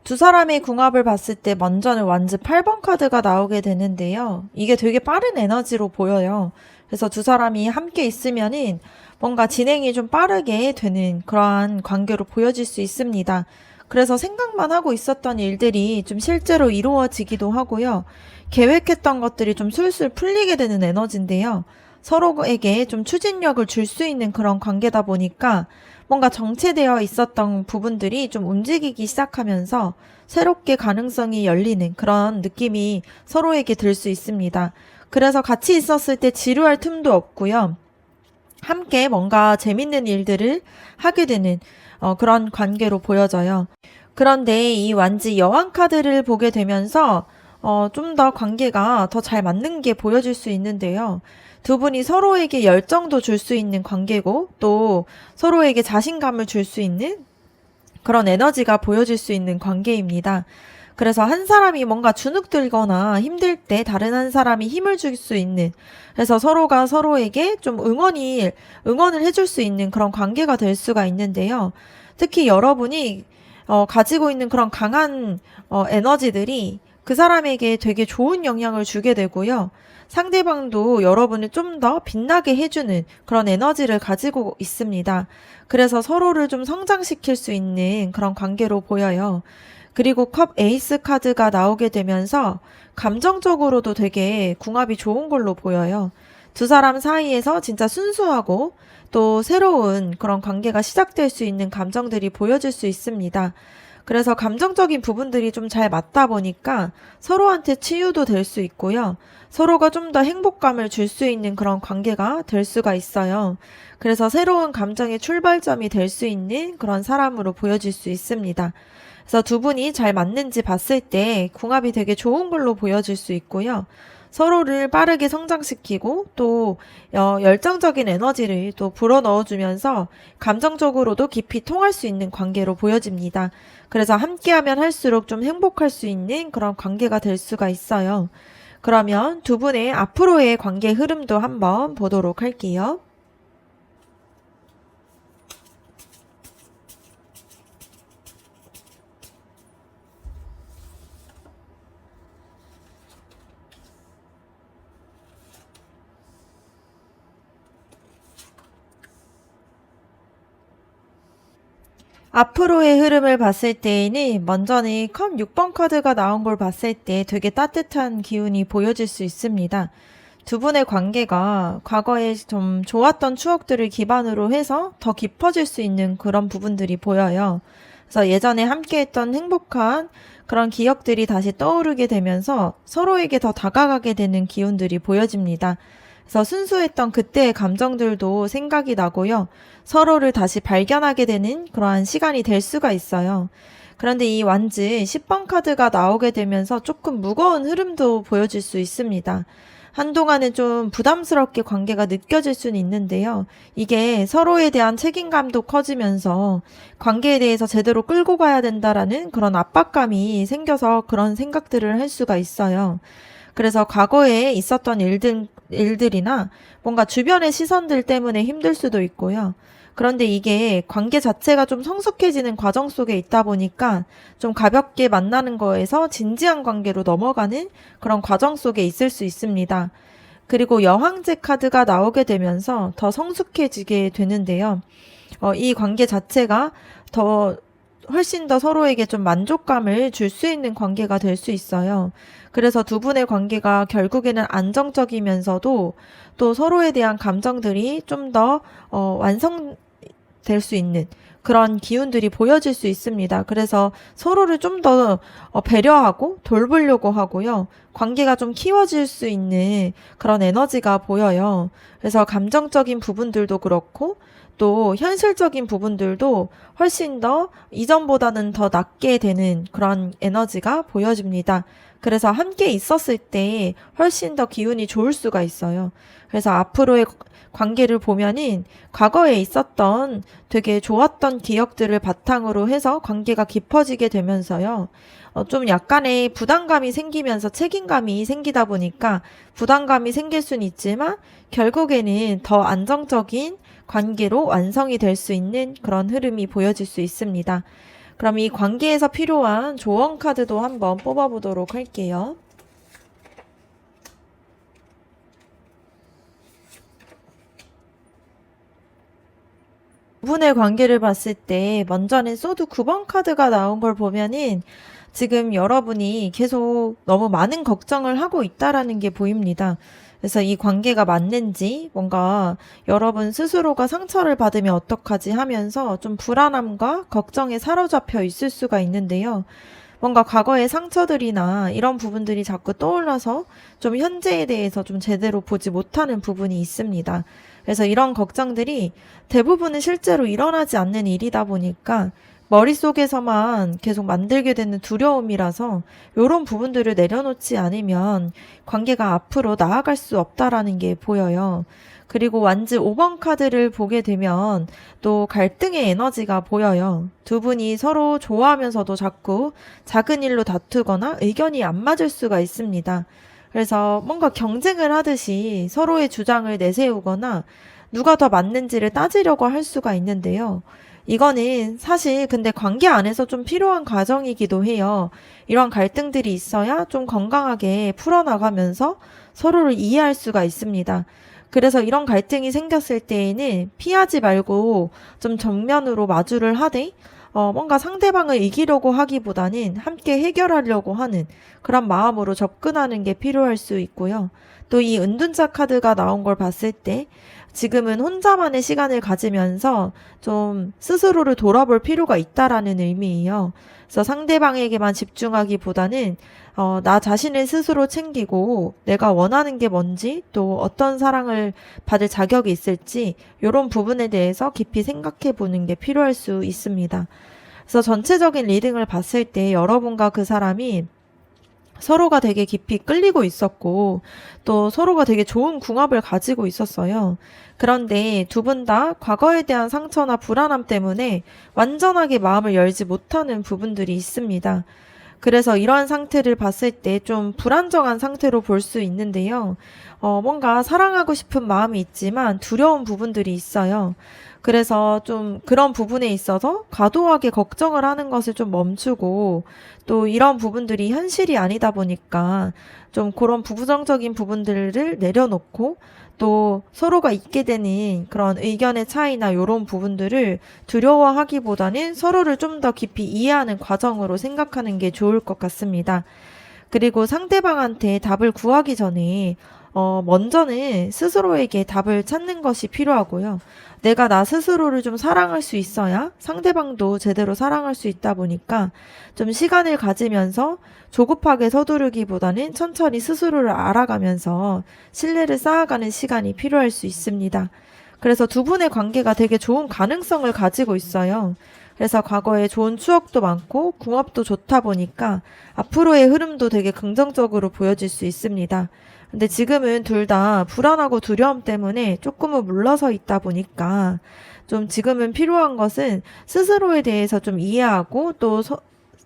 Speaker 1: 두 사람의 궁합을 봤을 때 먼저는 완즈 8번 카드가 나오게 되는데요. 이게 되게 빠른 에너지로 보여요. 그래서 두 사람이 함께 있으면은 뭔가 진행이 좀 빠르게 되는 그러한 관계로 보여질 수 있습니다. 그래서 생각만 하고 있었던 일들이 좀 실제로 이루어지기도 하고요. 계획했던 것들이 좀 술술 풀리게 되는 에너지인데요. 서로에게 좀 추진력을 줄 수 있는 그런 관계다 보니까 뭔가 정체되어 있었던 부분들이 좀 움직이기 시작하면서 새롭게 가능성이 열리는 그런 느낌이 서로에게 들 수 있습니다. 그래서 같이 있었을 때 지루할 틈도 없고요. 함께 뭔가 재밌는 일들을 하게 되는 그런 관계로 보여져요. 그런데 이 완지 여왕 카드를 보게 되면서 좀 더 관계가 더 잘 맞는 게 보여질 수 있는데요. 두 분이 서로에게 열정도 줄 수 있는 관계고 또 서로에게 자신감을 줄 수 있는 그런 에너지가 보여질 수 있는 관계입니다. 그래서 한 사람이 뭔가 주눅들거나 힘들 때 다른 한 사람이 힘을 줄 수 있는, 그래서 서로가 서로에게 좀 응원을 해줄 수 있는 그런 관계가 될 수가 있는데요. 특히 여러분이 가지고 있는 그런 강한 에너지들이 그 사람에게 되게 좋은 영향을 주게 되고요. 상대방도 여러분을 좀 더 빛나게 해주는 그런 에너지를 가지고 있습니다. 그래서 서로를 좀 성장시킬 수 있는 그런 관계로 보여요. 그리고 컵 에이스 카드가 나오게 되면서 감정적으로도 되게 궁합이 좋은 걸로 보여요. 두 사람 사이에서 진짜 순수하고 또 새로운 그런 관계가 시작될 수 있는 감정들이 보여질 수 있습니다. 그래서 감정적인 부분들이 좀 잘 맞다 보니까 서로한테 치유도 될 수 있고요. 서로가 좀 더 행복감을 줄 수 있는 그런 관계가 될 수가 있어요. 그래서 새로운 감정의 출발점이 될 수 있는 그런 사람으로 보여질 수 있습니다. 그래서 두 분이 잘 맞는지 봤을 때 궁합이 되게 좋은 걸로 보여질 수 있고요. 서로를 빠르게 성장시키고 또 열정적인 에너지를 또 불어넣어주면서 감정적으로도 깊이 통할 수 있는 관계로 보여집니다. 그래서 함께하면 할수록 좀 행복할 수 있는 그런 관계가 될 수가 있어요. 그러면 두 분의 앞으로의 관계 흐름도 한번 보도록 할게요. 앞으로의 흐름을 봤을 때에는 먼저는 컵 6번 카드가 나온 걸 봤을 때 되게 따뜻한 기운이 보여질 수 있습니다. 두 분의 관계가 과거에 좀 좋았던 추억들을 기반으로 해서 더 깊어질 수 있는 그런 부분들이 보여요. 그래서 예전에 함께했던 행복한 그런 기억들이 다시 떠오르게 되면서 서로에게 더 다가가게 되는 기운들이 보여집니다. 그래서 순수했던 그때의 감정들도 생각이 나고요. 서로를 다시 발견하게 되는 그러한 시간이 될 수가 있어요. 그런데 이 완즈 10번 카드가 나오게 되면서 조금 무거운 흐름도 보여질 수 있습니다. 한동안은 좀 부담스럽게 관계가 느껴질 수는 있는데요. 이게 서로에 대한 책임감도 커지면서 관계에 대해서 제대로 끌고 가야 된다라는 그런 압박감이 생겨서 그런 생각들을 할 수가 있어요. 그래서 과거에 있었던 일들이나 뭔가 주변의 시선들 때문에 힘들 수도 있고요. 그런데 이게 관계 자체가 좀 성숙해지는 과정 속에 있다 보니까 좀 가볍게 만나는 거에서 진지한 관계로 넘어가는 그런 과정 속에 있을 수 있습니다. 그리고 여왕제 카드가 나오게 되면서 더 성숙해지게 되는데요. 이 관계 자체가 더 훨씬 더 서로에게 좀 만족감을 줄 수 있는 관계가 될 수 있어요. 그래서 두 분의 관계가 결국에는 안정적이면서도 또 서로에 대한 감정들이 좀 더 완성될 수 있는 그런 기운들이 보여질 수 있습니다. 그래서 서로를 좀 더 배려하고 돌보려고 하고요. 관계가 좀 키워질 수 있는 그런 에너지가 보여요. 그래서 감정적인 부분들도 그렇고 또 현실적인 부분들도 훨씬 더 이전보다는 더 낮게 되는 그런 에너지가 보여집니다. 그래서 함께 있었을 때 훨씬 더 기운이 좋을 수가 있어요. 그래서 앞으로의 관계를 보면은 과거에 있었던 되게 좋았던 기억들을 바탕으로 해서 관계가 깊어지게 되면서요. 좀 약간의 부담감이 생기면서 책임감이 생기다 보니까 부담감이 생길 수는 있지만 결국에는 더 안정적인 관계로 완성이 될 수 있는 그런 흐름이 보여질 수 있습니다. 그럼 이 관계에서 필요한 조언 카드도 한번 뽑아보도록 할게요. 두 분의 관계를 봤을 때 먼저는 소드 9번 카드가 나온 걸 보면은 지금 여러분이 계속 너무 많은 걱정을 하고 있다라는 게 보입니다. 그래서 이 관계가 맞는지 뭔가 여러분 스스로가 상처를 받으면 어떡하지 하면서 좀 불안함과 걱정에 사로잡혀 있을 수가 있는데요. 뭔가 과거의 상처들이나 이런 부분들이 자꾸 떠올라서 좀 현재에 대해서 좀 제대로 보지 못하는 부분이 있습니다. 그래서 이런 걱정들이 대부분은 실제로 일어나지 않는 일이다 보니까 머릿속에서만 계속 만들게 되는 두려움이라서 이런 부분들을 내려놓지 않으면 관계가 앞으로 나아갈 수 없다라는 게 보여요. 그리고 완즈 5번 카드를 보게 되면 또 갈등의 에너지가 보여요. 두 분이 서로 좋아하면서도 자꾸 작은 일로 다투거나 의견이 안 맞을 수가 있습니다. 그래서 뭔가 경쟁을 하듯이 서로의 주장을 내세우거나 누가 더 맞는지를 따지려고 할 수가 있는데요. 이거는 사실 근데 관계 안에서 좀 필요한 과정이기도 해요. 이런 갈등들이 있어야 좀 건강하게 풀어나가면서 서로를 이해할 수가 있습니다. 그래서 이런 갈등이 생겼을 때에는 피하지 말고 좀 정면으로 마주를 하되 뭔가 상대방을 이기려고 하기보다는 함께 해결하려고 하는 그런 마음으로 접근하는 게 필요할 수 있고요. 또 이 은둔자 카드가 나온 걸 봤을 때 지금은 혼자만의 시간을 가지면서 좀 스스로를 돌아볼 필요가 있다라는 의미예요. 그래서 상대방에게만 집중하기보다는 나 자신을 스스로 챙기고 내가 원하는 게 뭔지 또 어떤 사랑을 받을 자격이 있을지 이런 부분에 대해서 깊이 생각해 보는 게 필요할 수 있습니다. 그래서 전체적인 리딩을 봤을 때 여러분과 그 사람이 서로가 되게 깊이 끌리고 있었고 또 서로가 되게 좋은 궁합을 가지고 있었어요. 그런데 두 분 다 과거에 대한 상처나 불안함 때문에 완전하게 마음을 열지 못하는 부분들이 있습니다. 그래서 이러한 상태를 봤을 때 좀 불안정한 상태로 볼 수 있는데요. 뭔가 사랑하고 싶은 마음이 있지만 두려운 부분들이 있어요. 그래서 좀 그런 부분에 있어서 과도하게 걱정을 하는 것을 좀 멈추고 또 이런 부분들이 현실이 아니다 보니까 좀 그런 부부정적인 부분들을 내려놓고 또 서로가 있게 되는 그런 의견의 차이나 이런 부분들을 두려워하기보다는 서로를 좀 더 깊이 이해하는 과정으로 생각하는 게 좋을 것 같습니다. 그리고 상대방한테 답을 구하기 전에 먼저는 스스로에게 답을 찾는 것이 필요하고요. 내가 나 스스로를 좀 사랑할 수 있어야 상대방도 제대로 사랑할 수 있다 보니까 좀 시간을 가지면서 조급하게 서두르기보다는 천천히 스스로를 알아가면서 신뢰를 쌓아가는 시간이 필요할 수 있습니다. 그래서 두 분의 관계가 되게 좋은 가능성을 가지고 있어요. 그래서 과거에 좋은 추억도 많고 궁합도 좋다 보니까 앞으로의 흐름도 되게 긍정적으로 보여질 수 있습니다. 근데 지금은 둘 다 불안하고 두려움 때문에 조금은 물러서 있다 보니까 좀 지금은 필요한 것은 스스로에 대해서 좀 이해하고 또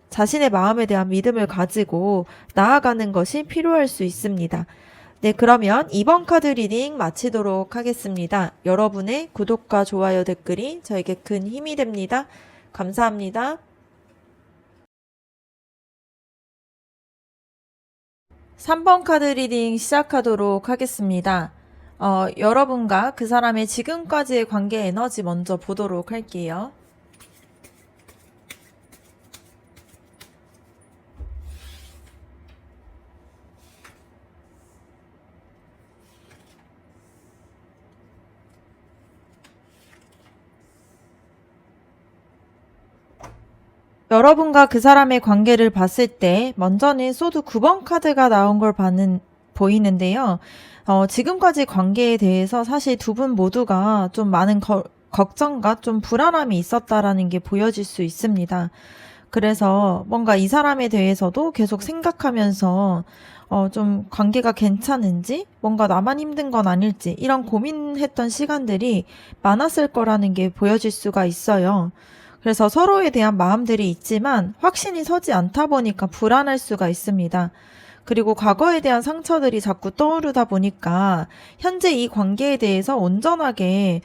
Speaker 1: 자신의 마음에 대한 믿음을 가지고 나아가는 것이 필요할 수 있습니다. 네, 그러면 이번 카드 리딩 마치도록 하겠습니다. 여러분의 구독과 좋아요 댓글이 저에게 큰 힘이 됩니다. 감사합니다. 3번 카드 리딩 시작하도록 하겠습니다. 여러분과 그 사람의 지금까지의 관계 에너지 먼저 보도록 할게요. 여러분과 그 사람의 관계를 봤을 때 먼저는 소드 9번 카드가 나온 걸 보이는데요. 지금까지 관계에 대해서 사실 두 분 모두가 좀 많은 걱정과 좀 불안함이 있었다라는 게 보여질 수 있습니다. 그래서 뭔가 이 사람에 대해서도 계속 생각하면서 좀 관계가 괜찮은지, 뭔가 나만 힘든 건 아닐지, 이런 고민했던 시간들이 많았을 거라는 게 보여질 수가 있어요. 그래서 서로에 대한 마음들이 있지만 확신이 서지 않다 보니까 불안할 수가 있습니다. 그리고 과거에 대한 상처들이 자꾸 떠오르다 보니까 현재 이 관계에 대해서 온전하게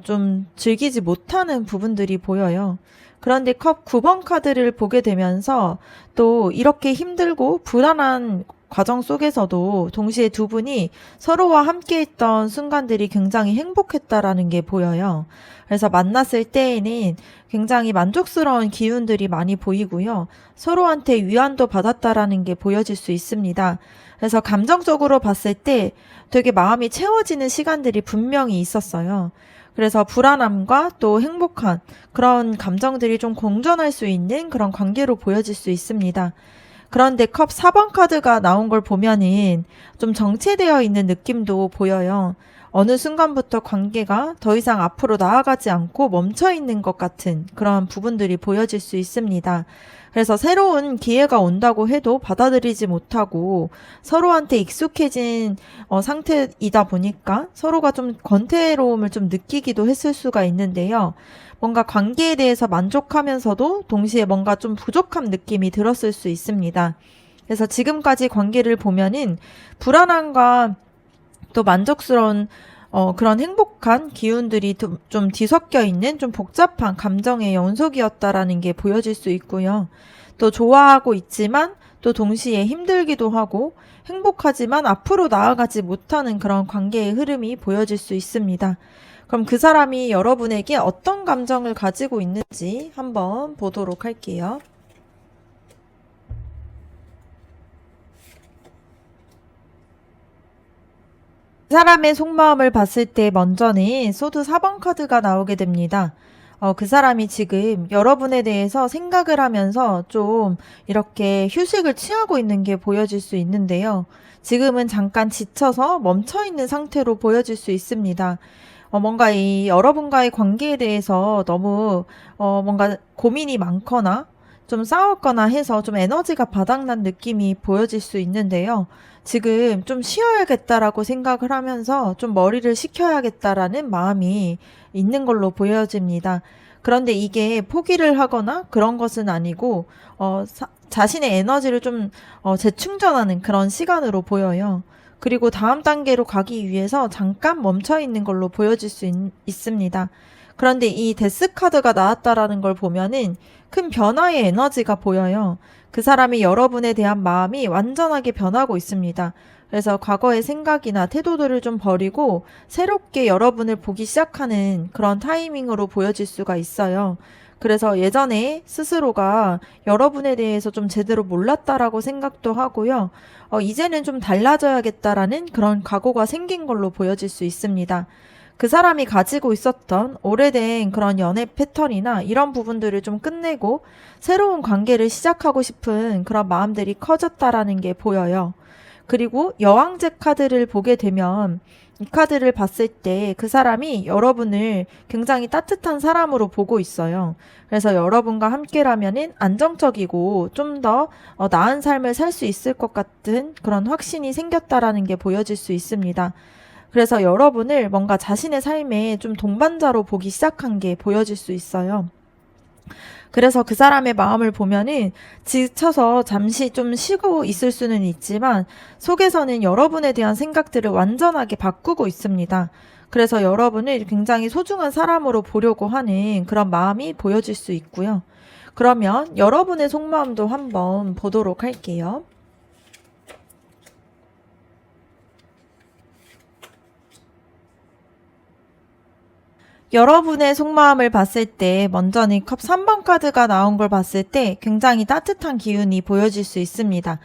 Speaker 1: 좀 즐기지 못하는 부분들이 보여요. 그런데 컵 9번 카드를 보게 되면서 또 이렇게 힘들고 불안한 과정 속에서도 동시에 두 분이 서로와 함께 했던 순간들이 굉장히 행복했다라는 게 보여요. 그래서 만났을 때에는 굉장히 만족스러운 기운들이 많이 보이고요. 서로한테 위안도 받았다라는 게 보여질 수 있습니다. 그래서 감정적으로 봤을 때 되게 마음이 채워지는 시간들이 분명히 있었어요. 그래서 불안함과 또 행복한 그런 감정들이 좀 공존할 수 있는 그런 관계로 보여질 수 있습니다. 그런데 컵 4번 카드가 나온 걸 보면은 좀 정체되어 있는 느낌도 보여요. 어느 순간부터 관계가 더 이상 앞으로 나아가지 않고 멈춰 있는 것 같은 그런 부분들이 보여질 수 있습니다. 그래서 새로운 기회가 온다고 해도 받아들이지 못하고 서로한테 익숙해진 상태이다 보니까 서로가 좀 권태로움을 좀 느끼기도 했을 수가 있는데요. 뭔가 관계에 대해서 만족하면서도 동시에 뭔가 좀 부족한 느낌이 들었을 수 있습니다. 그래서 지금까지 관계를 보면은 불안함과 또 만족스러운 그런 행복한 기운들이 좀 뒤섞여 있는 좀 복잡한 감정의 연속이었다라는 게 보여질 수 있고요. 또 좋아하고 있지만 또 동시에 힘들기도 하고 행복하지만 앞으로 나아가지 못하는 그런 관계의 흐름이 보여질 수 있습니다. 그럼 그 사람이 여러분에게 어떤 감정을 가지고 있는지 한번 보도록 할게요. 그 사람의 속마음을 봤을 때 먼저는 소드 4번 카드가 나오게 됩니다. 그 사람이 지금 여러분에 대해서 생각을 하면서 좀 이렇게 휴식을 취하고 있는 게 보여질 수 있는데요. 지금은 잠깐 지쳐서 멈춰 있는 상태로 보여질 수 있습니다. 뭔가 이 여러분과의 관계에 대해서 너무 뭔가 고민이 많거나 좀 싸웠거나 해서 좀 에너지가 바닥난 느낌이 보여질 수 있는데요. 지금 좀 쉬어야겠다라고 생각을 하면서 좀 머리를 식혀야겠다라는 마음이 있는 걸로 보여집니다. 그런데 이게 포기를 하거나 그런 것은 아니고 자신의 에너지를 좀 재충전하는 그런 시간으로 보여요. 그리고 다음 단계로 가기 위해서 잠깐 멈춰 있는 걸로 보여질 수 있습니다. 그런데 이 데스 카드가 나왔다라는 걸 보면은 큰 변화의 에너지가 보여요. 그 사람이 여러분에 대한 마음이 완전하게 변하고 있습니다. 그래서 과거의 생각이나 태도들을 좀 버리고 새롭게 여러분을 보기 시작하는 그런 타이밍으로 보여질 수가 있어요. 그래서 예전에 스스로가 여러분에 대해서 좀 제대로 몰랐다라고 생각도 하고요. 이제는 좀 달라져야겠다라는 그런 각오가 생긴 걸로 보여질 수 있습니다. 그 사람이 가지고 있었던 오래된 그런 연애 패턴이나 이런 부분들을 좀 끝내고 새로운 관계를 시작하고 싶은 그런 마음들이 커졌다라는 게 보여요. 그리고 여왕제 카드를 보게 되면 이 카드를 봤을 때 그 사람이 여러분을 굉장히 따뜻한 사람으로 보고 있어요. 그래서 여러분과 함께라면은 안정적이고 좀 더 나은 삶을 살 수 있을 것 같은 그런 확신이 생겼다라는 게 보여질 수 있습니다. 그래서 여러분을 뭔가 자신의 삶에 좀 동반자로 보기 시작한 게 보여질 수 있어요. 그래서 그 사람의 마음을 보면은 지쳐서 잠시 좀 쉬고 있을 수는 있지만 속에서는 여러분에 대한 생각들을 완전하게 바꾸고 있습니다. 그래서 여러분을 굉장히 소중한 사람으로 보려고 하는 그런 마음이 보여질 수 있고요. 그러면 여러분의 속마음도 한번 보도록 할게요. 여러분의 속마음을 봤을 때 먼저는 컵 3번 카드가 나온 걸 봤을 때 굉장히 따뜻한 기운이 보여질 수 있습니다.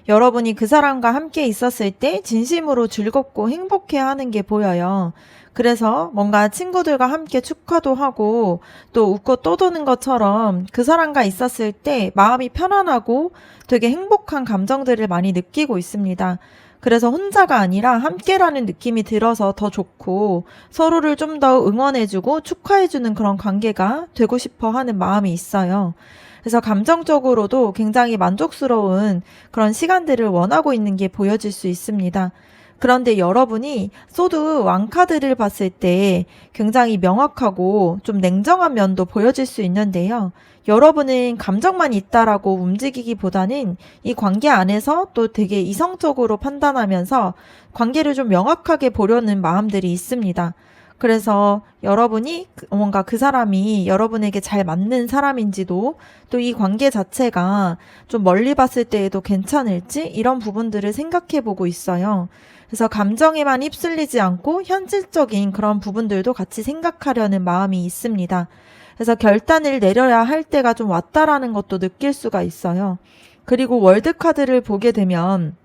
Speaker 1: 여러분이 그 사람과 함께 있었을 때 진심으로 즐겁고 행복해하는 게 보여요. 그래서 뭔가 친구들과 함께 축하도 하고 또 웃고 떠도는 것처럼 그 사람과 있었을 때 마음이 편안하고 되게 행복한 감정들을 많이 느끼고 있습니다. 그래서 혼자가 아니라 함께라는 느낌이 들어서 더 좋고 서로를 좀 더 응원해주고 축하해주는 그런 관계가 되고 싶어 하는 마음이 있어요. 그래서 감정적으로도 굉장히 만족스러운 그런 시간들을 원하고 있는 게 보여질 수 있습니다. 그런데 여러분이 소드 왕카드를 봤을 때 굉장히 명확하고 좀 냉정한 면도 보여질 수 있는데요. 여러분은 감정만 있다라고 움직이기보다는 이 관계 안에서 또 되게 이성적으로 판단하면서 관계를 좀 명확하게 보려는 마음들이 있습니다. 그래서 여러분이 뭔가 그 사람이 여러분에게 잘 맞는 사람인지도 또 이 관계 자체가 좀 멀리 봤을 때에도 괜찮을지 이런 부분들을 생각해 보고 있어요. 그래서 감정에만 휩쓸리지 않고 현실적인 그런 부분들도 같이 생각하려는 마음이 있습니다. 그래서 결단을 내려야 할 때가 좀 왔다라는 것도 느낄 수가 있어요. 그리고 월드카드를 보게 되면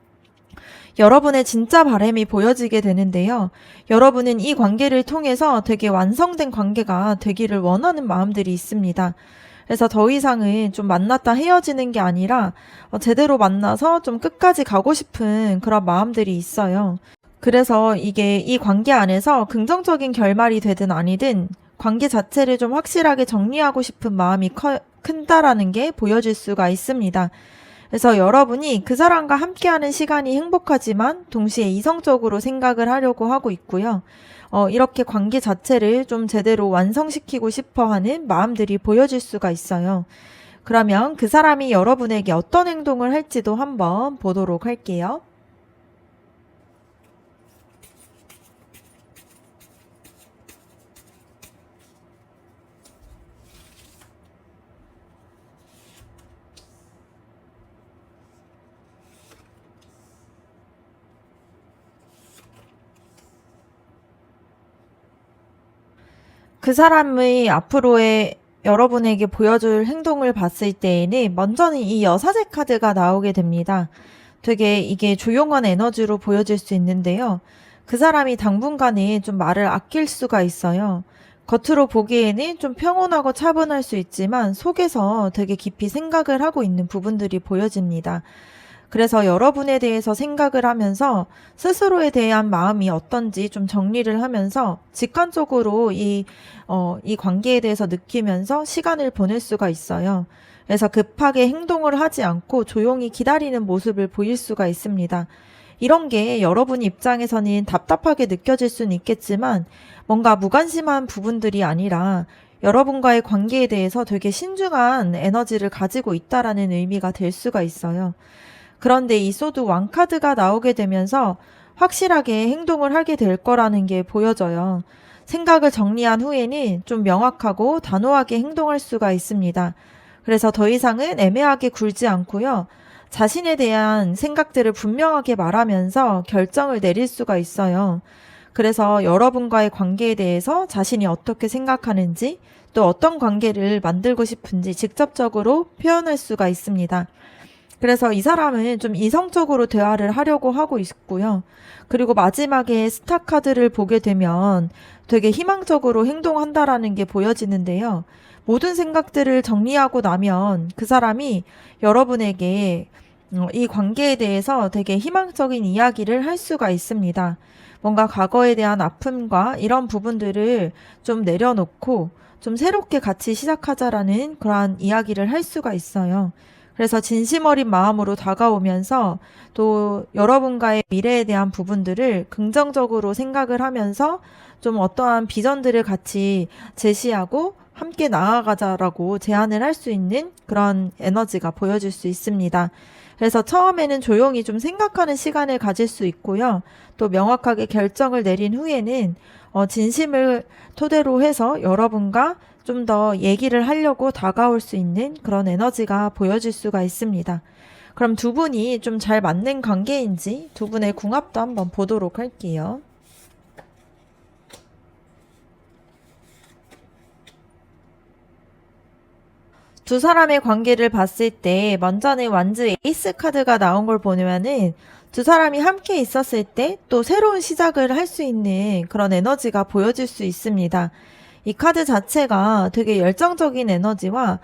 Speaker 1: 여러분의 진짜 바람이 보여지게 되는데요. 여러분은 이 관계를 통해서 되게 완성된 관계가 되기를 원하는 마음들이 있습니다. 그래서 더 이상은 좀 만났다 헤어지는 게 아니라 제대로 만나서 좀 끝까지 가고 싶은 그런 마음들이 있어요. 그래서 이게 이 관계 안에서 긍정적인 결말이 되든 아니든 관계 자체를 좀 확실하게 정리하고 싶은 마음이 큰다라는 게 보여질 수가 있습니다. 그래서 여러분이 그 사람과 함께하는 시간이 행복하지만 동시에 이성적으로 생각을 하려고 하고 있고요. 이렇게 관계 자체를 좀 제대로 완성시키고 싶어 하는 마음들이 보여질 수가 있어요. 그러면 그 사람이 여러분에게 어떤 행동을 할지도 한번 보도록 할게요. 그 사람의 앞으로의 여러분에게 보여줄 행동을 봤을 때에는 먼저는 이 여사제 카드가 나오게 됩니다. 되게 이게 조용한 에너지로 보여질 수 있는데요. 그 사람이 당분간은 좀 말을 아낄 수가 있어요. 겉으로 보기에는 좀 평온하고 차분할 수 있지만 속에서 되게 깊이 생각을 하고 있는 부분들이 보여집니다. 그래서 여러분에 대해서 생각을 하면서 스스로에 대한 마음이 어떤지 좀 정리를 하면서 직관적으로 이 관계에 대해서 느끼면서 시간을 보낼 수가 있어요. 그래서 급하게 행동을 하지 않고 조용히 기다리는 모습을 보일 수가 있습니다. 이런 게 여러분 입장에서는 답답하게 느껴질 수는 있겠지만 뭔가 무관심한 부분들이 아니라 여러분과의 관계에 대해서 되게 신중한 에너지를 가지고 있다라는 의미가 될 수가 있어요. 그런데 이 소드 왕 카드가 나오게 되면서 확실하게 행동을 하게 될 거라는 게 보여져요. 생각을 정리한 후에는 좀 명확하고 단호하게 행동할 수가 있습니다. 그래서 더 이상은 애매하게 굴지 않고요. 자신에 대한 생각들을 분명하게 말하면서 결정을 내릴 수가 있어요. 그래서 여러분과의 관계에 대해서 자신이 어떻게 생각하는지 또 어떤 관계를 만들고 싶은지 직접적으로 표현할 수가 있습니다. 그래서 이 사람은 좀 이성적으로 대화를 하려고 하고 있고요. 그리고 마지막에 스타 카드를 보게 되면 되게 희망적으로 행동한다라는 게 보여지는데요. 모든 생각들을 정리하고 나면 그 사람이 여러분에게 이 관계에 대해서 되게 희망적인 이야기를 할 수가 있습니다. 뭔가 과거에 대한 아픔과 이런 부분들을 좀 내려놓고 좀 새롭게 같이 시작하자라는 그러한 이야기를 할 수가 있어요. 그래서 진심 어린 마음으로 다가오면서 또 여러분과의 미래에 대한 부분들을 긍정적으로 생각을 하면서 좀 어떠한 비전들을 같이 제시하고 함께 나아가자라고 제안을 할 수 있는 그런 에너지가 보여질 수 있습니다. 그래서 처음에는 조용히 좀 생각하는 시간을 가질 수 있고요. 또 명확하게 결정을 내린 후에는 진심을 토대로 해서 여러분과 좀 더 얘기를 하려고 다가올 수 있는 그런 에너지가 보여질 수가 있습니다. 그럼 두 분이 좀 잘 맞는 관계인지 두 분의 궁합도 한번 보도록 할게요. 두 사람의 관계를 봤을 때 먼저는 완즈 에이스 카드가 나온 걸 보면은 두 사람이 함께 있었을 때 또 새로운 시작을 할 수 있는 그런 에너지가 보여질 수 있습니다. 이 카드 자체가 되게 열정적인 에너지와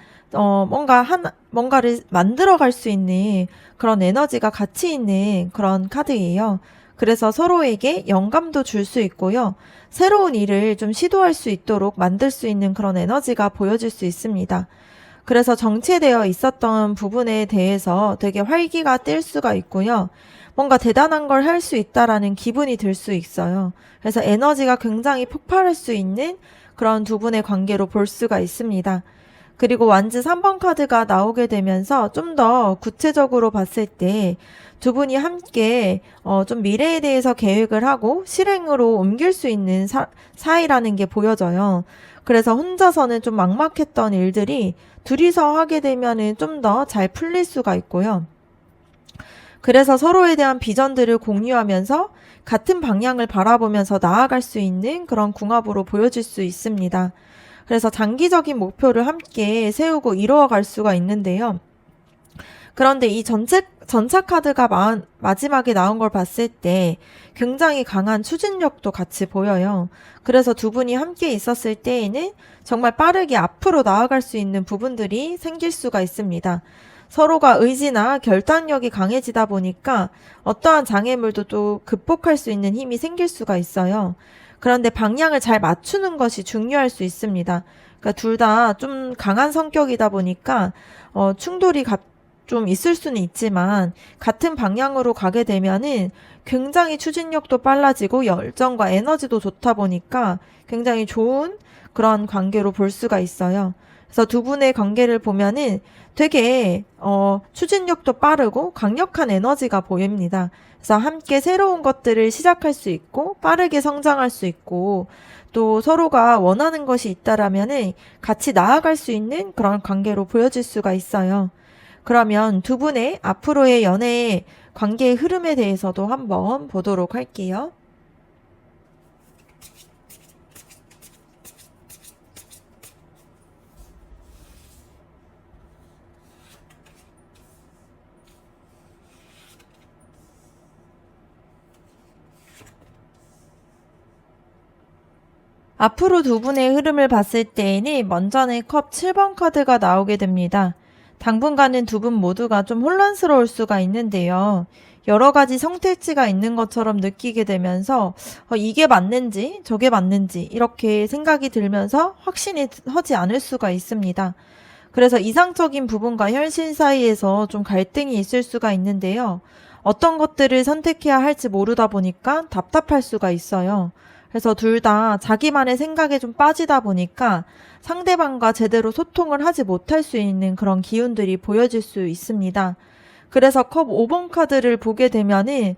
Speaker 1: 뭔가를 만들어 갈 수 있는 그런 에너지가 같이 있는 그런 카드예요. 그래서 서로에게 영감도 줄 수 있고요. 새로운 일을 좀 시도할 수 있도록 만들 수 있는 그런 에너지가 보여질 수 있습니다. 그래서 정체되어 있었던 부분에 대해서 되게 활기가 뛸 수가 있고요. 뭔가 대단한 걸 할 수 있다라는 기분이 들 수 있어요. 그래서 에너지가 굉장히 폭발할 수 있는 그런 두 분의 관계로 볼 수가 있습니다. 그리고 완즈 3번 카드가 나오게 되면서 좀 더 구체적으로 봤을 때 두 분이 함께 좀 미래에 대해서 계획을 하고 실행으로 옮길 수 있는 사이라는 게 보여져요. 그래서 혼자서는 좀 막막했던 일들이 둘이서 하게 되면은 좀 더 잘 풀릴 수가 있고요. 그래서 서로에 대한 비전들을 공유하면서 같은 방향을 바라보면서 나아갈 수 있는 그런 궁합으로 보여질 수 있습니다. 그래서 장기적인 목표를 함께 세우고 이루어갈 수가 있는데요. 그런데 이 전차 카드가 마지막에 나온 걸 봤을 때 굉장히 강한 추진력도 같이 보여요. 그래서 두 분이 함께 있었을 때에는 정말 빠르게 앞으로 나아갈 수 있는 부분들이 생길 수가 있습니다. 서로가 의지나 결단력이 강해지다 보니까 어떠한 장애물도 또 극복할 수 있는 힘이 생길 수가 있어요. 그런데 방향을 잘 맞추는 것이 중요할 수 있습니다. 그러니까 둘 다 좀 강한 성격이다 보니까 충돌이 좀 있을 수는 있지만 같은 방향으로 가게 되면은 굉장히 추진력도 빨라지고 열정과 에너지도 좋다 보니까 굉장히 좋은 그런 관계로 볼 수가 있어요. 그래서 두 분의 관계를 보면은 되게 추진력도 빠르고 강력한 에너지가 보입니다. 그래서 함께 새로운 것들을 시작할 수 있고 빠르게 성장할 수 있고 또 서로가 원하는 것이 있다라면은 같이 나아갈 수 있는 그런 관계로 보여질 수가 있어요. 그러면 두 분의 앞으로의 연애 관계의 흐름에 대해서도 한번 보도록 할게요. 앞으로 두 분의 흐름을 봤을 때에는 먼저는 컵 7번 카드가 나오게 됩니다. 당분간은 두 분 모두가 좀 혼란스러울 수가 있는데요. 여러 가지 성택지가 있는 것처럼 느끼게 되면서 이게 맞는지 저게 맞는지 이렇게 생각이 들면서 확신이 서지 않을 수가 있습니다. 그래서 이상적인 부분과 현실 사이에서 좀 갈등이 있을 수가 있는데요. 어떤 것들을 선택해야 할지 모르다 보니까 답답할 수가 있어요. 그래서 둘 다 자기만의 생각에 좀 빠지다 보니까 상대방과 제대로 소통을 하지 못할 수 있는 그런 기운들이 보여질 수 있습니다. 그래서 컵 5번 카드를 보게 되면은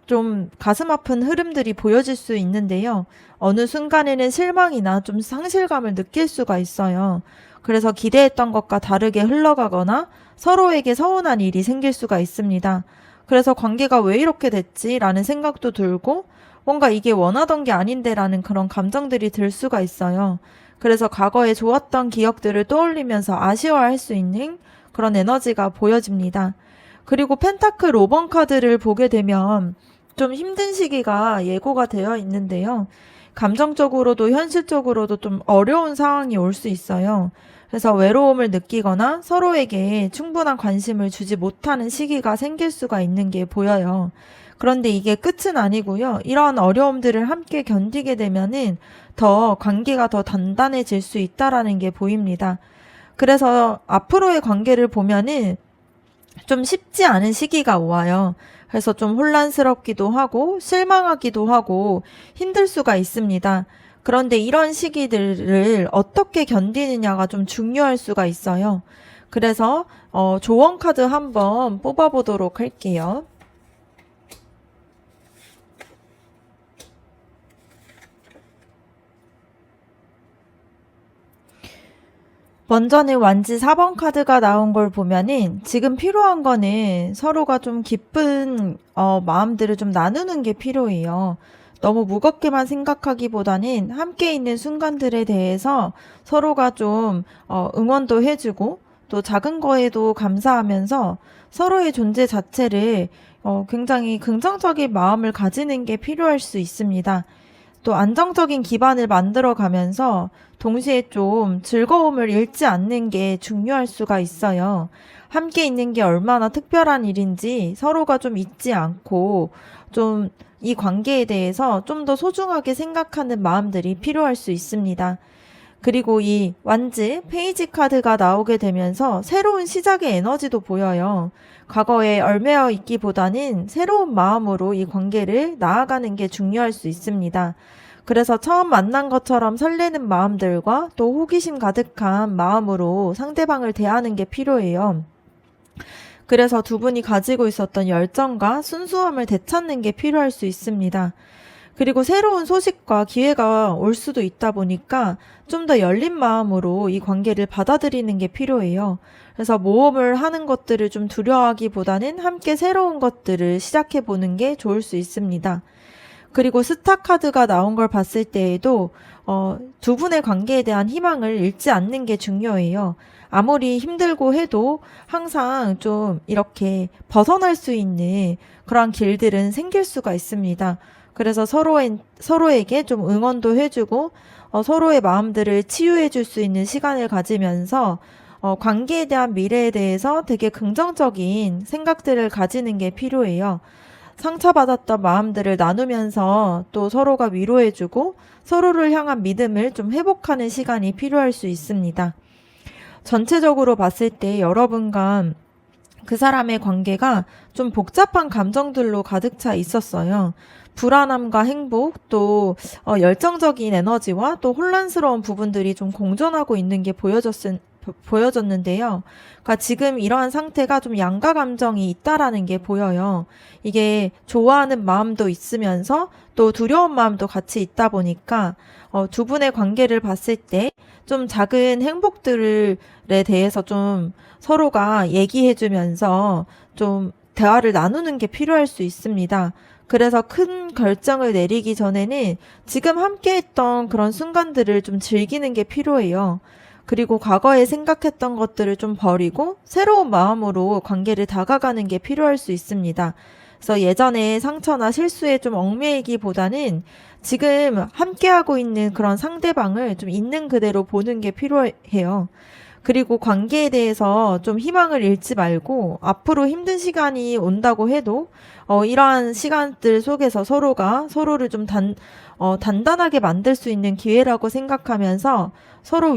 Speaker 1: 좀 가슴 아픈 흐름들이 보여질 수 있는데요. 어느 순간에는 실망이나 좀 상실감을 느낄 수가 있어요. 그래서 기대했던 것과 다르게 흘러가거나 서로에게 서운한 일이 생길 수가 있습니다. 그래서 관계가 왜 이렇게 됐지? 라는 생각도 들고 뭔가 이게 원하던 게 아닌데라는 그런 감정들이 들 수가 있어요. 그래서 과거에 좋았던 기억들을 떠올리면서 아쉬워할 수 있는 그런 에너지가 보여집니다. 그리고 펜타클 5번 카드를 보게 되면 좀 힘든 시기가 예고가 되어 있는데요. 감정적으로도 현실적으로도 좀 어려운 상황이 올 수 있어요. 그래서 외로움을 느끼거나 서로에게 충분한 관심을 주지 못하는 시기가 생길 수가 있는 게 보여요. 그런데 이게 끝은 아니고요. 이런 어려움들을 함께 견디게 되면은 더 관계가 더 단단해질 수 있다라는 게 보입니다. 그래서 앞으로의 관계를 보면은 좀 쉽지 않은 시기가 와요. 그래서 좀 혼란스럽기도 하고 실망하기도 하고 힘들 수가 있습니다. 그런데 이런 시기들을 어떻게 견디느냐가 좀 중요할 수가 있어요. 그래서 조언 카드 한번 뽑아보도록 할게요. 먼저는 완지 4번 카드가 나온 걸 보면은 지금 필요한 거는 서로가 좀 기쁜 마음들을 좀 나누는 게 필요해요. 너무 무겁게만 생각하기보다는 함께 있는 순간들에 대해서 서로가 좀 응원도 해주고 또 작은 거에도 감사하면서 서로의 존재 자체를 굉장히 긍정적인 마음을 가지는 게 필요할 수 있습니다. 또 안정적인 기반을 만들어 가면서 동시에 좀 즐거움을 잃지 않는 게 중요할 수가 있어요. 함께 있는 게 얼마나 특별한 일인지 서로가 좀 잊지 않고 좀 이 관계에 대해서 좀 더 소중하게 생각하는 마음들이 필요할 수 있습니다. 그리고 이 완즈 페이지 카드가 나오게 되면서 새로운 시작의 에너지도 보여요. 과거에 얽매여 있기보다는 새로운 마음으로 이 관계를 나아가는 게 중요할 수 있습니다. 그래서 처음 만난 것처럼 설레는 마음들과 또 호기심 가득한 마음으로 상대방을 대하는 게 필요해요. 그래서 두 분이 가지고 있었던 열정과 순수함을 되찾는 게 필요할 수 있습니다. 그리고 새로운 소식과 기회가 올 수도 있다 보니까 좀 더 열린 마음으로 이 관계를 받아들이는 게 필요해요. 그래서 모험을 하는 것들을 좀 두려워하기보다는 함께 새로운 것들을 시작해 보는 게 좋을 수 있습니다. 그리고 스타 카드가 나온 걸 봤을 때에도 두 분의 관계에 대한 희망을 잃지 않는 게 중요해요. 아무리 힘들고 해도 항상 좀 이렇게 벗어날 수 있는 그러한 길들은 생길 수가 있습니다. 그래서 서로에게 좀 응원도 해주고 서로의 마음들을 치유해 줄 수 있는 시간을 가지면서 관계에 대한 미래에 대해서 되게 긍정적인 생각들을 가지는 게 필요해요. 상처받았던 마음들을 나누면서 또 서로가 위로해주고 서로를 향한 믿음을 좀 회복하는 시간이 필요할 수 있습니다. 전체적으로 봤을 때 여러분과 그 사람의 관계가 좀 복잡한 감정들로 가득 차 있었어요. 불안함과 행복, 또 열정적인 에너지와 또 혼란스러운 부분들이 좀 공존하고 있는 게 보여졌는데요. 그러니까 지금 이러한 상태가 좀 양가 감정이 있다라는 게 보여요. 이게 좋아하는 마음도 있으면서 또 두려운 마음도 같이 있다 보니까 두 분의 관계를 봤을 때 좀 작은 행복들에 대해서 좀 서로가 얘기해주면서 좀 대화를 나누는 게 필요할 수 있습니다. 그래서 큰 결정을 내리기 전에는 지금 함께 했던 그런 순간들을 좀 즐기는 게 필요해요. 그리고 과거에 생각했던 것들을 좀 버리고 새로운 마음으로 관계를 다가가는 게 필요할 수 있습니다. 그래서 예전에 상처나 실수에 좀 얽매이기보다는 지금 함께하고 있는 그런 상대방을 좀 있는 그대로 보는 게 필요해요. 그리고 관계에 대해서 좀 희망을 잃지 말고 앞으로 힘든 시간이 온다고 해도 이러한 시간들 속에서 서로가 서로를 좀 단단하게 만들 수 있는 기회라고 생각하면서 서로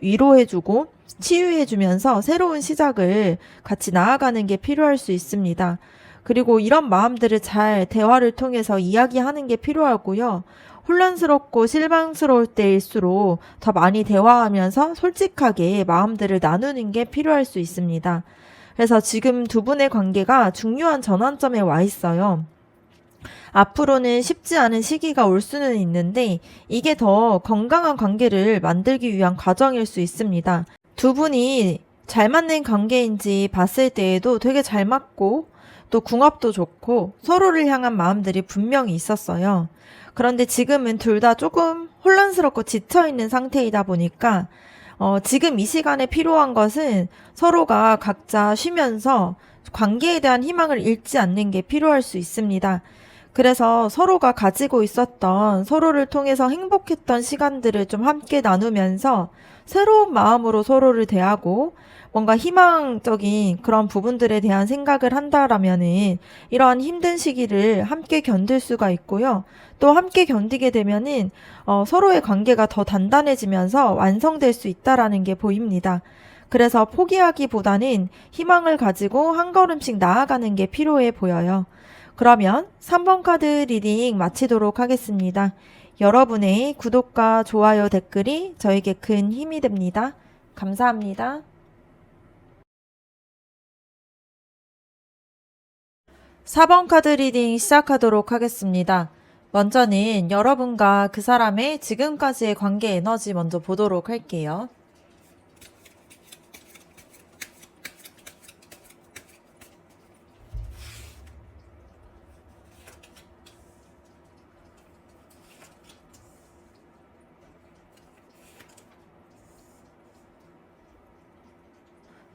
Speaker 1: 위로해주고 치유해주면서 새로운 시작을 같이 나아가는 게 필요할 수 있습니다. 그리고 이런 마음들을 잘 대화를 통해서 이야기하는 게 필요하고요. 혼란스럽고 실망스러울 때일수록 더 많이 대화하면서 솔직하게 마음들을 나누는 게 필요할 수 있습니다. 그래서 지금 두 분의 관계가 중요한 전환점에 와 있어요. 앞으로는 쉽지 않은 시기가 올 수는 있는데 이게 더 건강한 관계를 만들기 위한 과정일 수 있습니다. 두 분이 잘 맞는 관계인지 봤을 때에도 되게 잘 맞고 또 궁합도 좋고 서로를 향한 마음들이 분명히 있었어요. 그런데 지금은 둘 다 조금 혼란스럽고 지쳐있는 상태이다 보니까 지금 이 시간에 필요한 것은 서로가 각자 쉬면서 관계에 대한 희망을 잃지 않는 게 필요할 수 있습니다. 그래서 서로가 가지고 있었던 서로를 통해서 행복했던 시간들을 좀 함께 나누면서 새로운 마음으로 서로를 대하고 뭔가 희망적인 그런 부분들에 대한 생각을 한다라면은 이러한 힘든 시기를 함께 견딜 수가 있고요. 또 함께 견디게 되면은 서로의 관계가 더 단단해지면서 완성될 수 있다라는 게 보입니다. 그래서 포기하기보다는 희망을 가지고 한 걸음씩 나아가는 게 필요해 보여요. 그러면 3번 카드 리딩 마치도록 하겠습니다. 여러분의 구독과 좋아요, 댓글이 저에게 큰 힘이 됩니다. 감사합니다. 4번 카드 리딩 시작하도록 하겠습니다. 먼저는 여러분과 그 사람의 지금까지의 관계 에너지 먼저 보도록 할게요.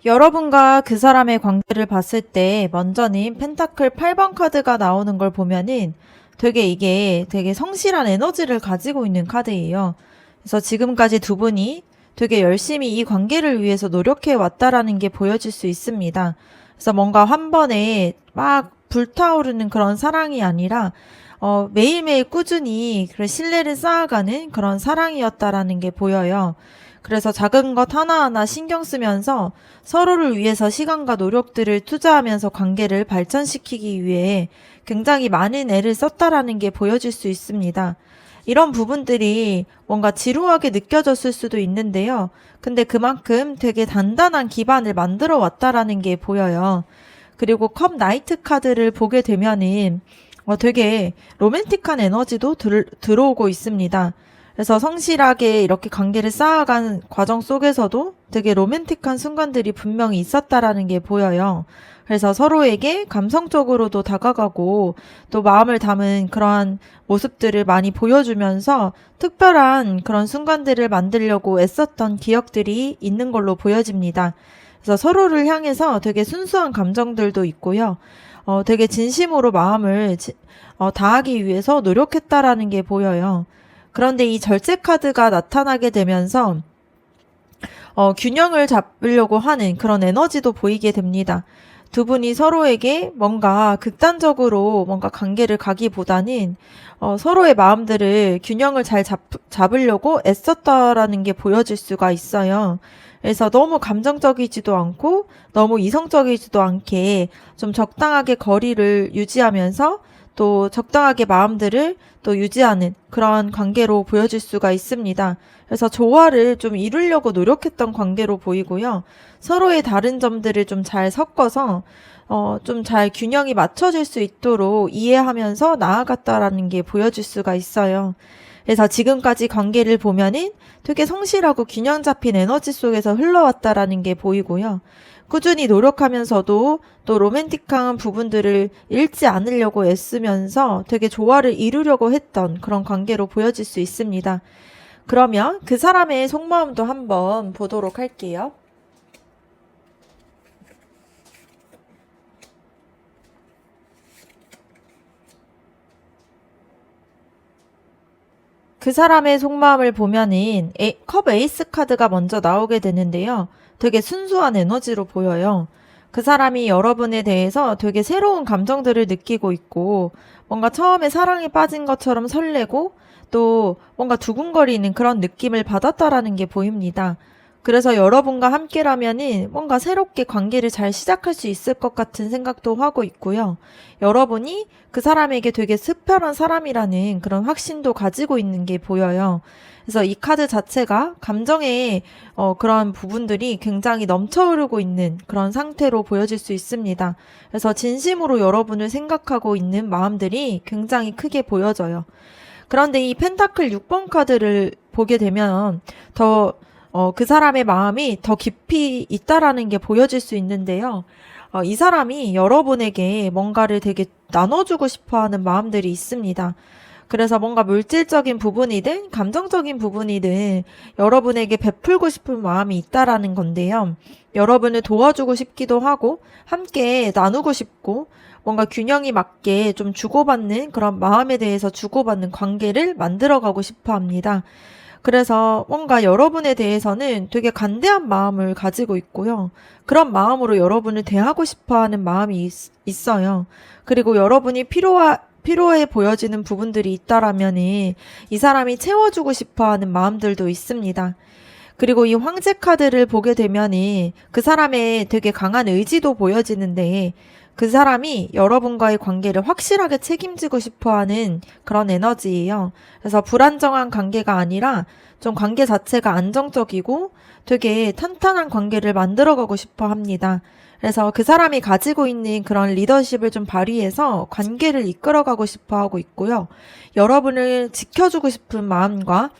Speaker 1: 여러분과 그 사람의 관계를 봤을 때 먼저는 펜타클 8번 카드가 나오는 걸 보면은 이게 되게 성실한 에너지를 가지고 있는 카드예요. 그래서 지금까지 두 분이 되게 열심히 이 관계를 위해서 노력해 왔다라는 게 보여질 수 있습니다. 그래서 뭔가 한 번에 막 불타오르는 그런 사랑이 아니라 매일매일 꾸준히 그런 신뢰를 쌓아가는 그런 사랑이었다라는 게 보여요. 그래서 작은 것 하나하나 신경 쓰면서 서로를 위해서 시간과 노력들을 투자하면서 관계를 발전시키기 위해 굉장히 많은 애를 썼다라는 게 보여질 수 있습니다. 이런 부분들이 뭔가 지루하게 느껴졌을 수도 있는데요. 근데 그만큼 되게 단단한 기반을 만들어 왔다라는 게 보여요. 그리고 컵 나이트 카드를 보게 되면은 되게 로맨틱한 에너지도 들어오고 있습니다. 그래서 성실하게 이렇게 관계를 쌓아간 과정 속에서도 되게 로맨틱한 순간들이 분명히 있었다라는 게 보여요. 그래서 서로에게 감성적으로도 다가가고 또 마음을 담은 그러한 모습들을 많이 보여주면서 특별한 그런 순간들을 만들려고 애썼던 기억들이 있는 걸로 보여집니다. 그래서 서로를 향해서 되게 순수한 감정들도 있고요. 되게 진심으로 마음을 다하기 위해서 노력했다라는 게 보여요. 그런데 이 절제 카드가 나타나게 되면서 균형을 잡으려고 하는 그런 에너지도 보이게 됩니다. 두 분이 서로에게 뭔가 극단적으로 뭔가 관계를 가기보다는 서로의 마음들을 균형을 잘 잡으려고 애썼다라는 게 보여질 수가 있어요. 그래서 너무 감정적이지도 않고 너무 이성적이지도 않게 좀 적당하게 거리를 유지하면서 또 적당하게 마음들을 또 유지하는 그런 관계로 보여질 수가 있습니다. 그래서 조화를 좀 이루려고 노력했던 관계로 보이고요. 서로의 다른 점들을 좀 잘 섞어서 좀 잘 균형이 맞춰질 수 있도록 이해하면서 나아갔다라는 게 보여질 수가 있어요. 그래서 지금까지 관계를 보면은 되게 성실하고 균형 잡힌 에너지 속에서 흘러왔다라는 게 보이고요. 꾸준히 노력하면서도 또 로맨틱한 부분들을 잃지 않으려고 애쓰면서 되게 조화를 이루려고 했던 그런 관계로 보여질 수 있습니다. 그러면 그 사람의 속마음도 한번 보도록 할게요. 그 사람의 속마음을 보면은 컵 에이스 카드가 먼저 나오게 되는데요. 되게 순수한 에너지로 보여요. 그 사람이 여러분에 대해서 되게 새로운 감정들을 느끼고 있고 뭔가 처음에 사랑에 빠진 것처럼 설레고 또 뭔가 두근거리는 그런 느낌을 받았다라는 게 보입니다. 그래서 여러분과 함께라면은 뭔가 새롭게 관계를 잘 시작할 수 있을 것 같은 생각도 하고 있고요. 여러분이 그 사람에게 되게 특별한 사람이라는 그런 확신도 가지고 있는 게 보여요. 그래서 이 카드 자체가 감정의 그런 부분들이 굉장히 넘쳐흐르고 있는 그런 상태로 보여질 수 있습니다. 그래서 진심으로 여러분을 생각하고 있는 마음들이 굉장히 크게 보여져요. 그런데 이 펜타클 6번 카드를 보게 되면 그 사람의 마음이 더 깊이 있다라는 게 보여질 수 있는데요. 이 사람이 여러분에게 뭔가를 되게 나눠주고 싶어 하는 마음들이 있습니다. 그래서 뭔가 물질적인 부분이든 감정적인 부분이든 여러분에게 베풀고 싶은 마음이 있다라는 건데요. 여러분을 도와주고 싶기도 하고 함께 나누고 싶고 뭔가 균형이 맞게 좀 주고받는 그런 마음에 대해서 주고받는 관계를 만들어가고 싶어 합니다. 그래서 뭔가 여러분에 대해서는 되게 간대한 마음을 가지고 있고요. 그런 마음으로 여러분을 대하고 싶어 하는 마음이 있어요. 그리고 여러분이 필요해 보여지는 부분들이 있다라면 이 사람이 채워주고 싶어 하는 마음들도 있습니다. 그리고 이 황제 카드를 보게 되면 그 사람의 되게 강한 의지도 보여지는데 그 사람이 여러분과의 관계를 확실하게 책임지고 싶어 하는 그런 에너지예요. 그래서 불안정한 관계가 아니라 좀 관계 자체가 안정적이고 되게 탄탄한 관계를 만들어가고 싶어 합니다. 그래서 그 사람이 가지고 있는 그런 리더십을 좀 발휘해서 관계를 이끌어가고 싶어 하고 있고요. 여러분을 지켜주고 싶은 마음과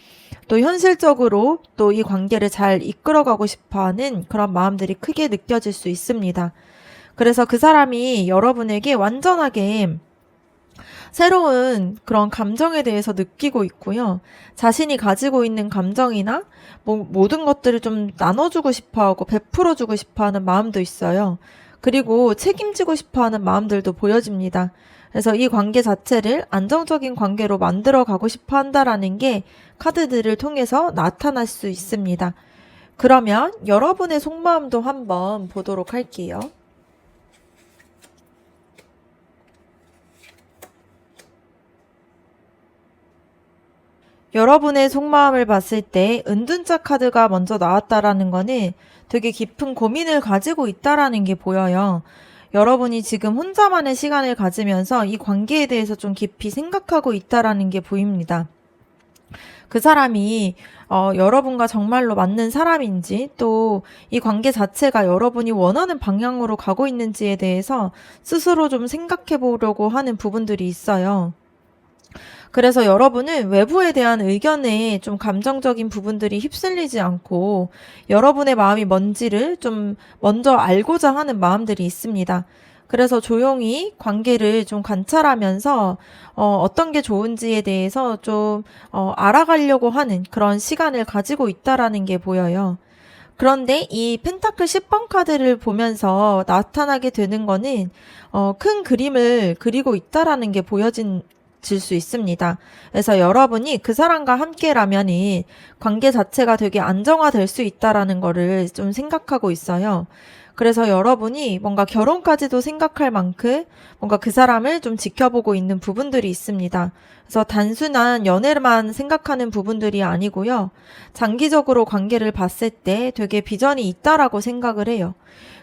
Speaker 1: 또 현실적으로 또 이 관계를 잘 이끌어가고 싶어 하는 그런 마음들이 크게 느껴질 수 있습니다. 그래서 그 사람이 여러분에게 완전하게 새로운 그런 감정에 대해서 느끼고 있고요. 자신이 가지고 있는 감정이나 모든 것들을 좀 나눠주고 싶어 하고 베풀어주고 싶어 하는 마음도 있어요. 그리고 책임지고 싶어 하는 마음들도 보여집니다. 그래서 이 관계 자체를 안정적인 관계로 만들어 가고 싶어 한다라는 게 카드들을 통해서 나타날 수 있습니다. 그러면 여러분의 속마음도 한번 보도록 할게요. 여러분의 속마음을 봤을 때 은둔자 카드가 먼저 나왔다라는 거는 되게 깊은 고민을 가지고 있다라는 게 보여요. 여러분이 지금 혼자만의 시간을 가지면서 이 관계에 대해서 좀 깊이 생각하고 있다라는 게 보입니다. 그 사람이 여러분과 정말로 맞는 사람인지 또 이 관계 자체가 여러분이 원하는 방향으로 가고 있는지에 대해서 스스로 좀 생각해 보려고 하는 부분들이 있어요. 그래서 여러분은 외부에 대한 의견에 좀 감정적인 부분들이 휩쓸리지 않고 여러분의 마음이 뭔지를 좀 먼저 알고자 하는 마음들이 있습니다. 그래서 조용히 관계를 좀 관찰하면서 어떤 게 좋은지에 대해서 좀 알아가려고 하는 그런 시간을 가지고 있다라는 게 보여요. 그런데 이 펜타클 10번 카드를 보면서 나타나게 되는 거는 큰 그림을 그리고 있다라는 게 보여질 수 있습니다. 그래서 여러분이 그 사람과 함께라면은 관계 자체가 되게 안정화될 수 있다라는 거를 좀 생각하고 있어요. 그래서 여러분이 뭔가 결혼까지도 생각할 만큼 뭔가 그 사람을 좀 지켜보고 있는 부분들이 있습니다. 그래서 단순한 연애만 생각하는 부분들이 아니고요. 장기적으로 관계를 봤을 때 되게 비전이 있다라고 생각을 해요.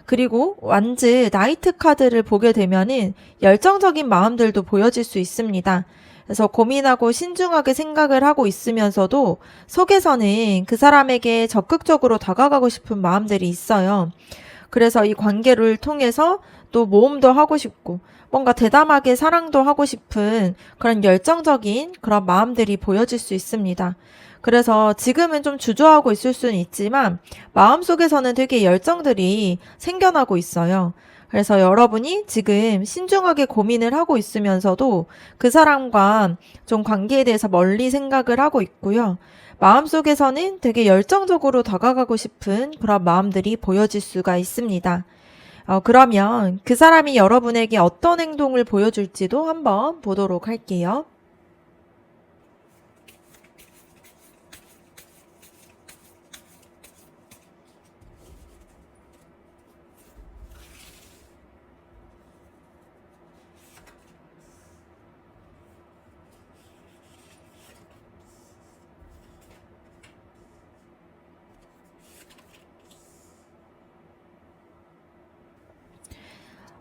Speaker 1: 그리고 완즈 나이트 카드를 보게 되면은 열정적인 마음들도 보여질 수 있습니다. 그래서 고민하고 신중하게 생각을 하고 있으면서도 속에서는 그 사람에게 적극적으로 다가가고 싶은 마음들이 있어요. 그래서 이 관계를 통해서 또 모험도 하고 싶고 뭔가 대담하게 사랑도 하고 싶은 그런 열정적인 그런 마음들이 보여질 수 있습니다. 그래서 지금은 좀 주저하고 있을 수는 있지만 마음속에서는 되게 열정들이 생겨나고 있어요. 그래서 여러분이 지금 신중하게 고민을 하고 있으면서도 그 사람과 좀 관계에 대해서 멀리 생각을 하고 있고요. 마음속에서는 되게 열정적으로 다가가고 싶은 그런 마음들이 보여질 수가 있습니다. 그러면 그 사람이 여러분에게 어떤 행동을 보여줄지도 한번 보도록 할게요.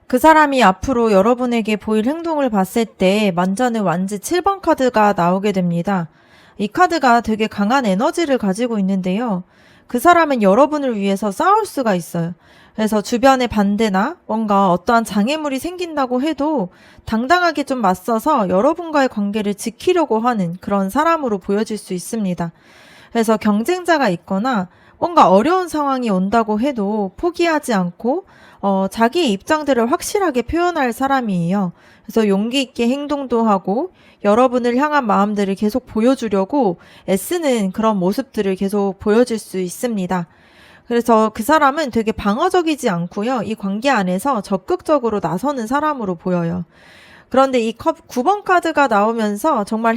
Speaker 1: 그 사람이 앞으로 여러분에게 보일 행동을 봤을 때 만전의 완즈 7번 카드가 나오게 됩니다. 이 카드가 되게 강한 에너지를 가지고 있는데요. 그 사람은 여러분을 위해서 싸울 수가 있어요. 그래서 주변의 반대나 뭔가 어떠한 장애물이 생긴다고 해도 당당하게 좀 맞서서 여러분과의 관계를 지키려고 하는 그런 사람으로 보여질 수 있습니다. 그래서 경쟁자가 있거나 뭔가 어려운 상황이 온다고 해도 포기하지 않고 자기의 입장들을 확실하게 표현할 사람이에요. 그래서 용기 있게 행동도 하고 여러분을 향한 마음들을 계속 보여주려고 애쓰는 그런 모습들을 계속 보여줄 수 있습니다. 그래서 그 사람은 되게 방어적이지 않고요. 이 관계 안에서 적극적으로 나서는 사람으로 보여요. 그런데 이 9번 카드가 나오면서 정말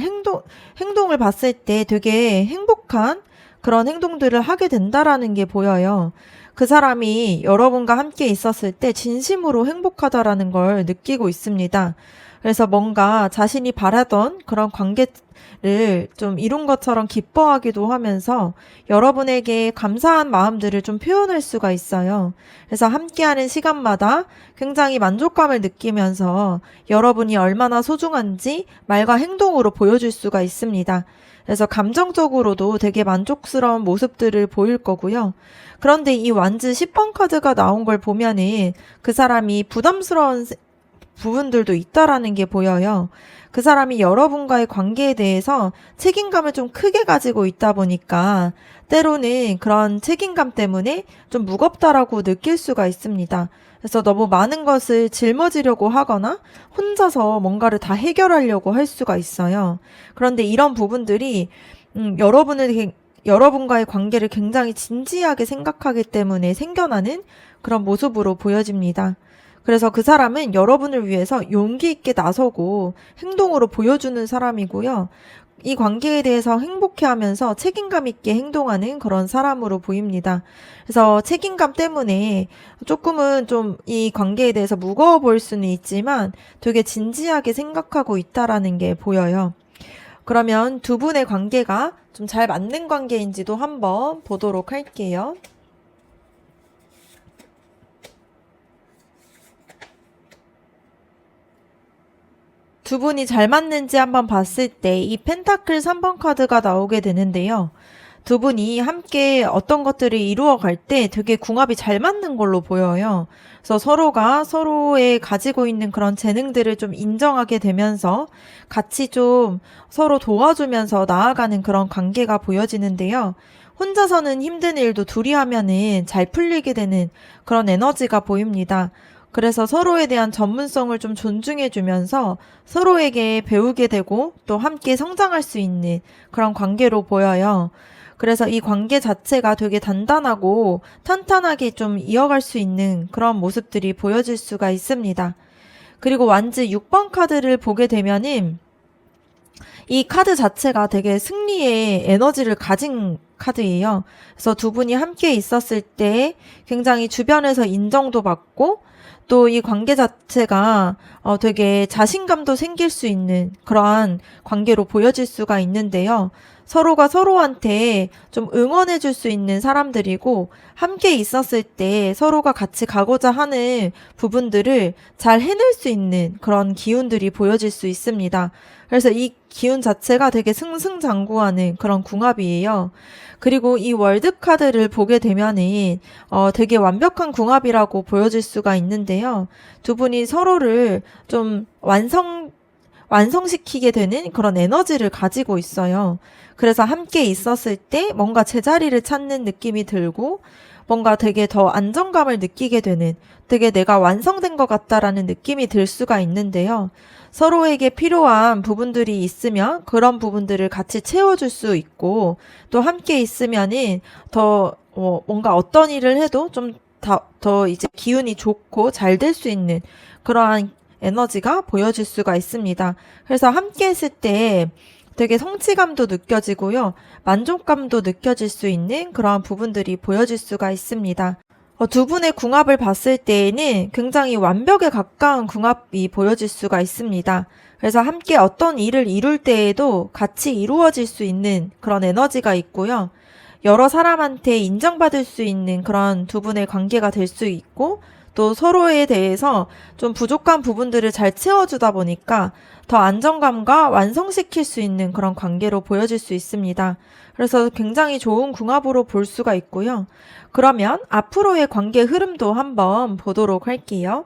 Speaker 1: 행동을 봤을 때 되게 행복한 그런 행동들을 하게 된다라는 게 보여요. 그 사람이 여러분과 함께 있었을 때 진심으로 행복하다라는 걸 느끼고 있습니다. 그래서 뭔가 자신이 바라던 그런 관계를 좀 이룬 것처럼 기뻐하기도 하면서 여러분에게 감사한 마음들을 좀 표현할 수가 있어요. 그래서 함께하는 시간마다 굉장히 만족감을 느끼면서 여러분이 얼마나 소중한지 말과 행동으로 보여줄 수가 있습니다. 그래서 감정적으로도 되게 만족스러운 모습들을 보일 거고요. 그런데 이 완즈 10번 카드가 나온 걸 보면은 그 사람이 부담스러운 부분들도 있다라는 게 보여요. 그 사람이 여러분과의 관계에 대해서 책임감을 좀 크게 가지고 있다 보니까 때로는 그런 책임감 때문에 좀 무겁다라고 느낄 수가 있습니다. 그래서 너무 많은 것을 짊어지려고 하거나 혼자서 뭔가를 다 해결하려고 할 수가 있어요. 그런데 이런 부분들이 여러분과의 관계를 굉장히 진지하게 생각하기 때문에 생겨나는 그런 모습으로 보여집니다. 그래서 그 사람은 여러분을 위해서 용기 있게 나서고 행동으로 보여주는 사람이고요. 이 관계에 대해서 행복해하면서 책임감 있게 행동하는 그런 사람으로 보입니다. 그래서 책임감 때문에 조금은 좀 이 관계에 대해서 무거워 보일 수는 있지만 되게 진지하게 생각하고 있다라는 게 보여요. 그러면 두 분의 관계가 좀 잘 맞는 관계인지도 한번 보도록 할게요. 두 분이 잘 맞는지 한번 봤을 때 이 펜타클 3번 카드가 나오게 되는데요. 두 분이 함께 어떤 것들을 이루어 갈 때 되게 궁합이 잘 맞는 걸로 보여요. 그래서 서로가 서로의 가지고 있는 그런 재능들을 좀 인정하게 되면서 같이 좀 서로 도와주면서 나아가는 그런 관계가 보여지는데요. 혼자서는 힘든 일도 둘이 하면은 잘 풀리게 되는 그런 에너지가 보입니다. 그래서 서로에 대한 전문성을 좀 존중해주면서 서로에게 배우게 되고 또 함께 성장할 수 있는 그런 관계로 보여요. 그래서 이 관계 자체가 되게 단단하고 탄탄하게 좀 이어갈 수 있는 그런 모습들이 보여질 수가 있습니다. 그리고 완즈 6번 카드를 보게 되면은 이 카드 자체가 되게 승리의 에너지를 가진 카드예요. 그래서 두 분이 함께 있었을 때 굉장히 주변에서 인정도 받고 또 이 관계 자체가 되게 자신감도 생길 수 있는 그러한 관계로 보여질 수가 있는데요. 서로가 서로한테 좀 응원해 줄 수 있는 사람들이고 함께 있었을 때 서로가 같이 가고자 하는 부분들을 잘 해낼 수 있는 그런 기운들이 보여질 수 있습니다. 그래서 이 기운 자체가 되게 승승장구하는 그런 궁합이에요. 그리고 이 월드 카드를 보게 되면은 되게 완벽한 궁합이라고 보여질 수가 있는데요. 두 분이 서로를 좀 완성시키게 되는 그런 에너지를 가지고 있어요. 그래서 함께 있었을 때 뭔가 제자리를 찾는 느낌이 들고 뭔가 되게 더 안정감을 느끼게 되는 되게 내가 완성된 것 같다라는 느낌이 들 수가 있는데요. 서로에게 필요한 부분들이 있으면 그런 부분들을 같이 채워줄 수 있고 또 함께 있으면은 더 뭔가 어떤 일을 해도 좀 더 이제 기운이 좋고 잘 될 수 있는 그러한 에너지가 보여질 수가 있습니다. 그래서 함께 했을 때 되게 성취감도 느껴지고요. 만족감도 느껴질 수 있는 그러한 부분들이 보여질 수가 있습니다. 두 분의 궁합을 봤을 때에는 굉장히 완벽에 가까운 궁합이 보여질 수가 있습니다. 그래서 함께 어떤 일을 이룰 때에도 같이 이루어질 수 있는 그런 에너지가 있고요. 여러 사람한테 인정받을 수 있는 그런 두 분의 관계가 될 수 있고 또 서로에 대해서 좀 부족한 부분들을 잘 채워주다 보니까 더 안정감과 완성시킬 수 있는 그런 관계로 보여질 수 있습니다. 그래서 굉장히 좋은 궁합으로 볼 수가 있고요. 그러면 앞으로의 관계 흐름도 한번 보도록 할게요.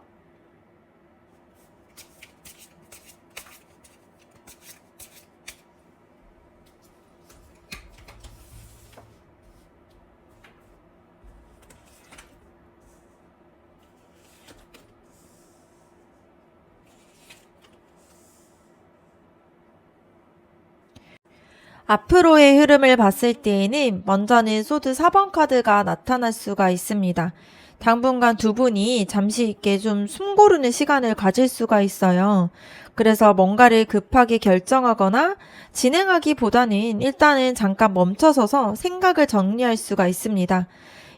Speaker 1: 앞으로의 흐름을 봤을 때에는 먼저는 소드 4번 카드가 나타날 수가 있습니다. 당분간 두 분이 잠시 있게 좀 숨 고르는 시간을 가질 수가 있어요. 그래서 뭔가를 급하게 결정하거나 진행하기보다는 일단은 잠깐 멈춰서서 생각을 정리할 수가 있습니다.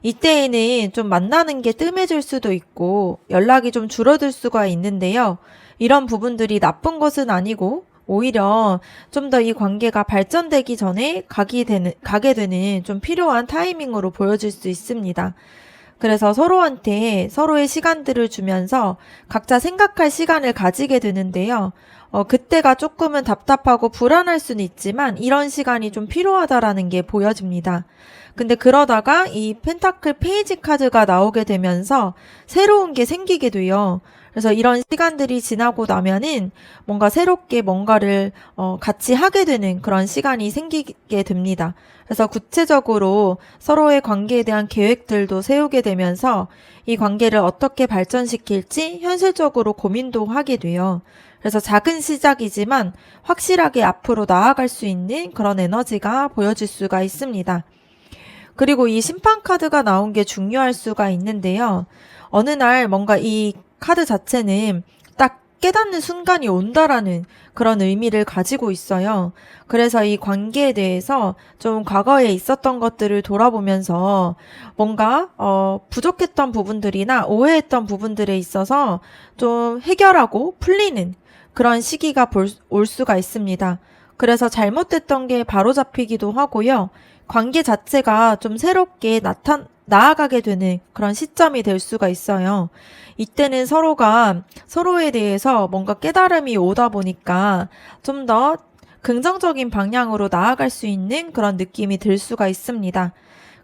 Speaker 1: 이때에는 좀 만나는 게 뜸해질 수도 있고 연락이 좀 줄어들 수가 있는데요. 이런 부분들이 나쁜 것은 아니고 오히려 좀 더 이 관계가 발전되기 전에 가게 되는 좀 필요한 타이밍으로 보여질 수 있습니다. 그래서 서로한테 서로의 시간들을 주면서 각자 생각할 시간을 가지게 되는데요. 그때가 조금은 답답하고 불안할 수는 있지만 이런 시간이 좀 필요하다라는 게 보여집니다. 근데 그러다가 이 펜타클 페이지 카드가 나오게 되면서 새로운 게 생기게 돼요. 그래서 이런 시간들이 지나고 나면은 뭔가 새롭게 뭔가를 같이 하게 되는 그런 시간이 생기게 됩니다. 그래서 구체적으로 서로의 관계에 대한 계획들도 세우게 되면서 이 관계를 어떻게 발전시킬지 현실적으로 고민도 하게 돼요. 그래서 작은 시작이지만 확실하게 앞으로 나아갈 수 있는 그런 에너지가 보여질 수가 있습니다. 그리고 이 심판 카드가 나온 게 중요할 수가 있는데요. 어느 날 뭔가 이 카드 자체는 딱 깨닫는 순간이 온다라는 그런 의미를 가지고 있어요. 그래서 이 관계에 대해서 좀 과거에 있었던 것들을 돌아보면서 뭔가 부족했던 부분들이나 오해했던 부분들에 있어서 좀 해결하고 풀리는 그런 시기가 올 수가 있습니다. 그래서 잘못됐던 게 바로잡히기도 하고요. 관계 자체가 좀 새롭게 나아가게 되는 그런 시점이 될 수가 있어요. 이때는 서로가 서로에 대해서 뭔가 깨달음이 오다 보니까 좀 더 긍정적인 방향으로 나아갈 수 있는 그런 느낌이 들 수가 있습니다.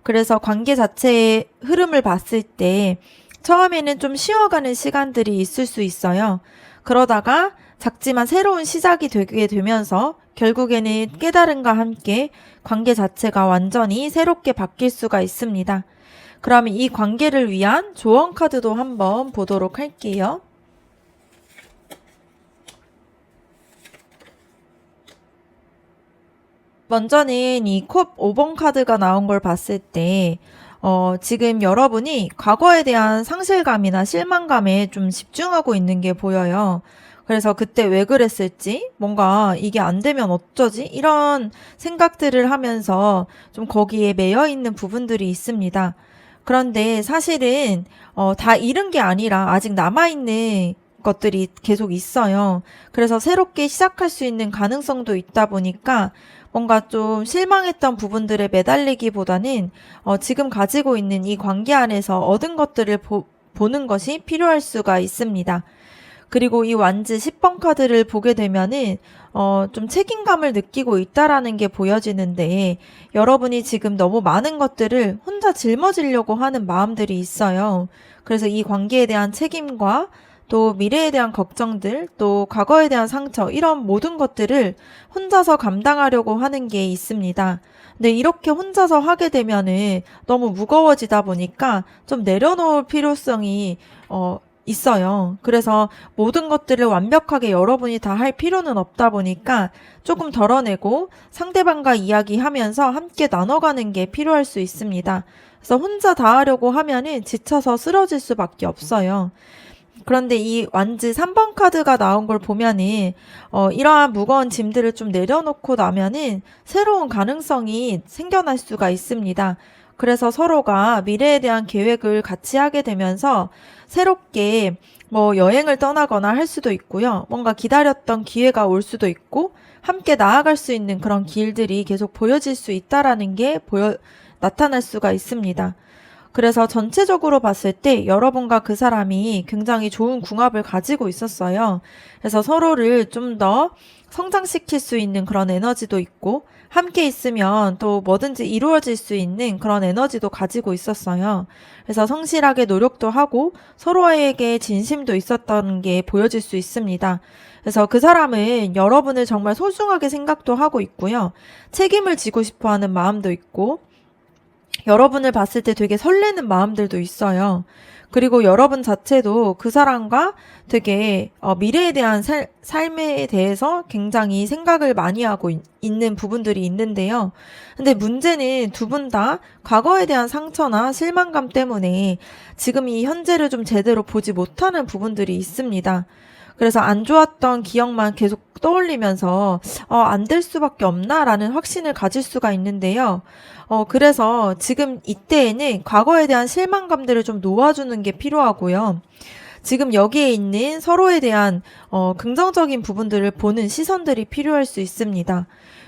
Speaker 1: 그래서 관계 자체의 흐름을 봤을 때 처음에는 좀 쉬어가는 시간들이 있을 수 있어요. 그러다가 작지만 새로운 시작이 되게 되면서 결국에는 깨달음과 함께 관계 자체가 완전히 새롭게 바뀔 수가 있습니다. 그러면 이 관계를 위한 조언 카드도 한번 보도록 할게요. 먼저는 이 컵 5번 카드가 나온 걸 봤을 때, 지금 여러분이 과거에 대한 상실감이나 실망감에 좀 집중하고 있는 게 보여요. 그래서 그때 왜 그랬을지, 뭔가 이게 안 되면 어쩌지? 이런 생각들을 하면서 좀 거기에 매여 있는 부분들이 있습니다. 그런데 사실은, 다 잃은 게 아니라 아직 남아있는 것들이 계속 있어요. 그래서 새롭게 시작할 수 있는 가능성도 있다 보니까 뭔가 좀 실망했던 부분들에 매달리기보다는 지금 가지고 있는 이 관계 안에서 얻은 것들을 보는 것이 필요할 수가 있습니다. 그리고 이 완즈 10번 카드를 보게 되면은 좀 책임감을 느끼고 있다라는 게 보여지는데 여러분이 지금 너무 많은 것들을 혼자 짊어지려고 하는 마음들이 있어요. 그래서 이 관계에 대한 책임과 또 미래에 대한 걱정들, 또 과거에 대한 상처, 이런 모든 것들을 혼자서 감당하려고 하는 게 있습니다. 근데 이렇게 혼자서 하게 되면은 너무 무거워지다 보니까 좀 내려놓을 필요성이 있어요. 그래서 모든 것들을 완벽하게 여러분이 다 할 필요는 없다 보니까 조금 덜어내고 상대방과 이야기하면서 함께 나눠가는 게 필요할 수 있습니다. 그래서 혼자 다 하려고 하면은 지쳐서 쓰러질 수밖에 없어요. 그런데 이 완즈 3번 카드가 나온 걸 보면은 이러한 무거운 짐들을 좀 내려놓고 나면은 새로운 가능성이 생겨날 수가 있습니다. 그래서 서로가 미래에 대한 계획을 같이 하게 되면서 새롭게 뭐 여행을 떠나거나 할 수도 있고요. 뭔가 기다렸던 기회가 올 수도 있고 함께 나아갈 수 있는 그런 길들이 계속 보여질 수 있다라는 게 나타날 수가 있습니다. 그래서 전체적으로 봤을 때 여러분과 그 사람이 굉장히 좋은 궁합을 가지고 있었어요. 그래서 서로를 좀 더 성장시킬 수 있는 그런 에너지도 있고 함께 있으면 또 뭐든지 이루어질 수 있는 그런 에너지도 가지고 있었어요. 그래서 성실하게 노력도 하고 서로에게 진심도 있었던 게 보여질 수 있습니다. 그래서 그 사람은 여러분을 정말 소중하게 생각도 하고 있고요. 책임을 지고 싶어 하는 마음도 있고 여러분을 봤을 때 되게 설레는 마음들도 있어요. 그리고 여러분 자체도 그 사람과 되게 미래에 대한 삶에 대해서 굉장히 생각을 많이 하고 있는 부분들이 있는데요. 근데 문제는 두 분 다 과거에 대한 상처나 실망감 때문에 지금 이 현재를 좀 제대로 보지 못하는 부분들이 있습니다. 그래서 안 좋았던 기억만 계속 떠올리면서 안 될 수밖에 없나라는 확신을 가질 수가 있는데요. 그래서 지금 이때에는 과거에 대한 실망감들을 좀 놓아주는 게 필요하고요. 지금 여기에 있는 서로에 대한 긍정적인 부분들을 보는 시선들이 필요할 수 있습니다.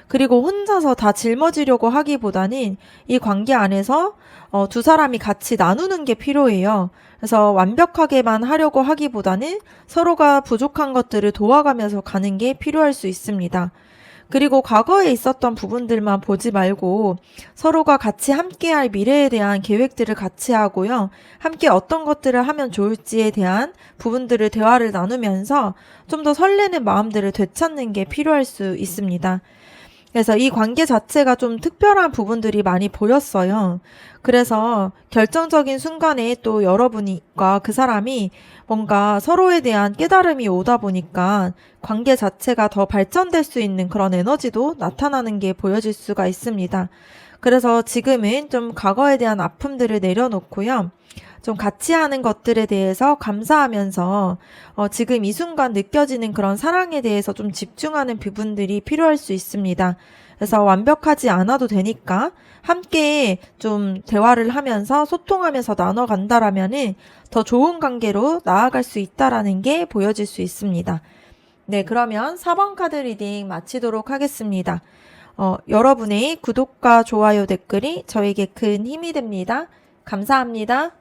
Speaker 1: 그리고 혼자서 다 짊어지려고 하기보다는 이 관계 안에서 두 사람이 같이 나누는 게 필요해요. 그래서 완벽하게만 하려고 하기보다는 서로가 부족한 것들을 도와가면서 가는 게 필요할 수 있습니다. 그리고 과거에 있었던 부분들만 보지 말고 서로가 같이 함께할 미래에 대한 계획들을 같이 하고요. 함께 어떤 것들을 하면 좋을지에 대한 부분들을 대화를 나누면서 좀 더 설레는 마음들을 되찾는 게 필요할 수 있습니다. 그래서 이 관계 자체가 좀 특별한 부분들이 많이 보였어요. 그래서 결정적인 순간에 또 여러분과 그 사람이 뭔가 서로에 대한 깨달음이 오다 보니까 관계 자체가 더 발전될 수 있는 그런 에너지도 나타나는 게 보여질 수가 있습니다. 그래서 지금은 좀 과거에 대한 아픔들을 내려놓고요. 좀 같이 하는 것들에 대해서 감사하면서 지금 이 순간 느껴지는 그런 사랑에 대해서 좀 집중하는 부분들이 필요할 수 있습니다. 그래서 완벽하지 않아도 되니까 함께 좀 대화를 하면서 소통하면서 나눠간다라면은 더 좋은 관계로 나아갈 수 있다라는 게 보여질 수 있습니다. 네, 그러면 4번 카드 리딩 마치도록 하겠습니다. 여러분의 구독과 좋아요 댓글이 저에게 큰 힘이 됩니다. 감사합니다.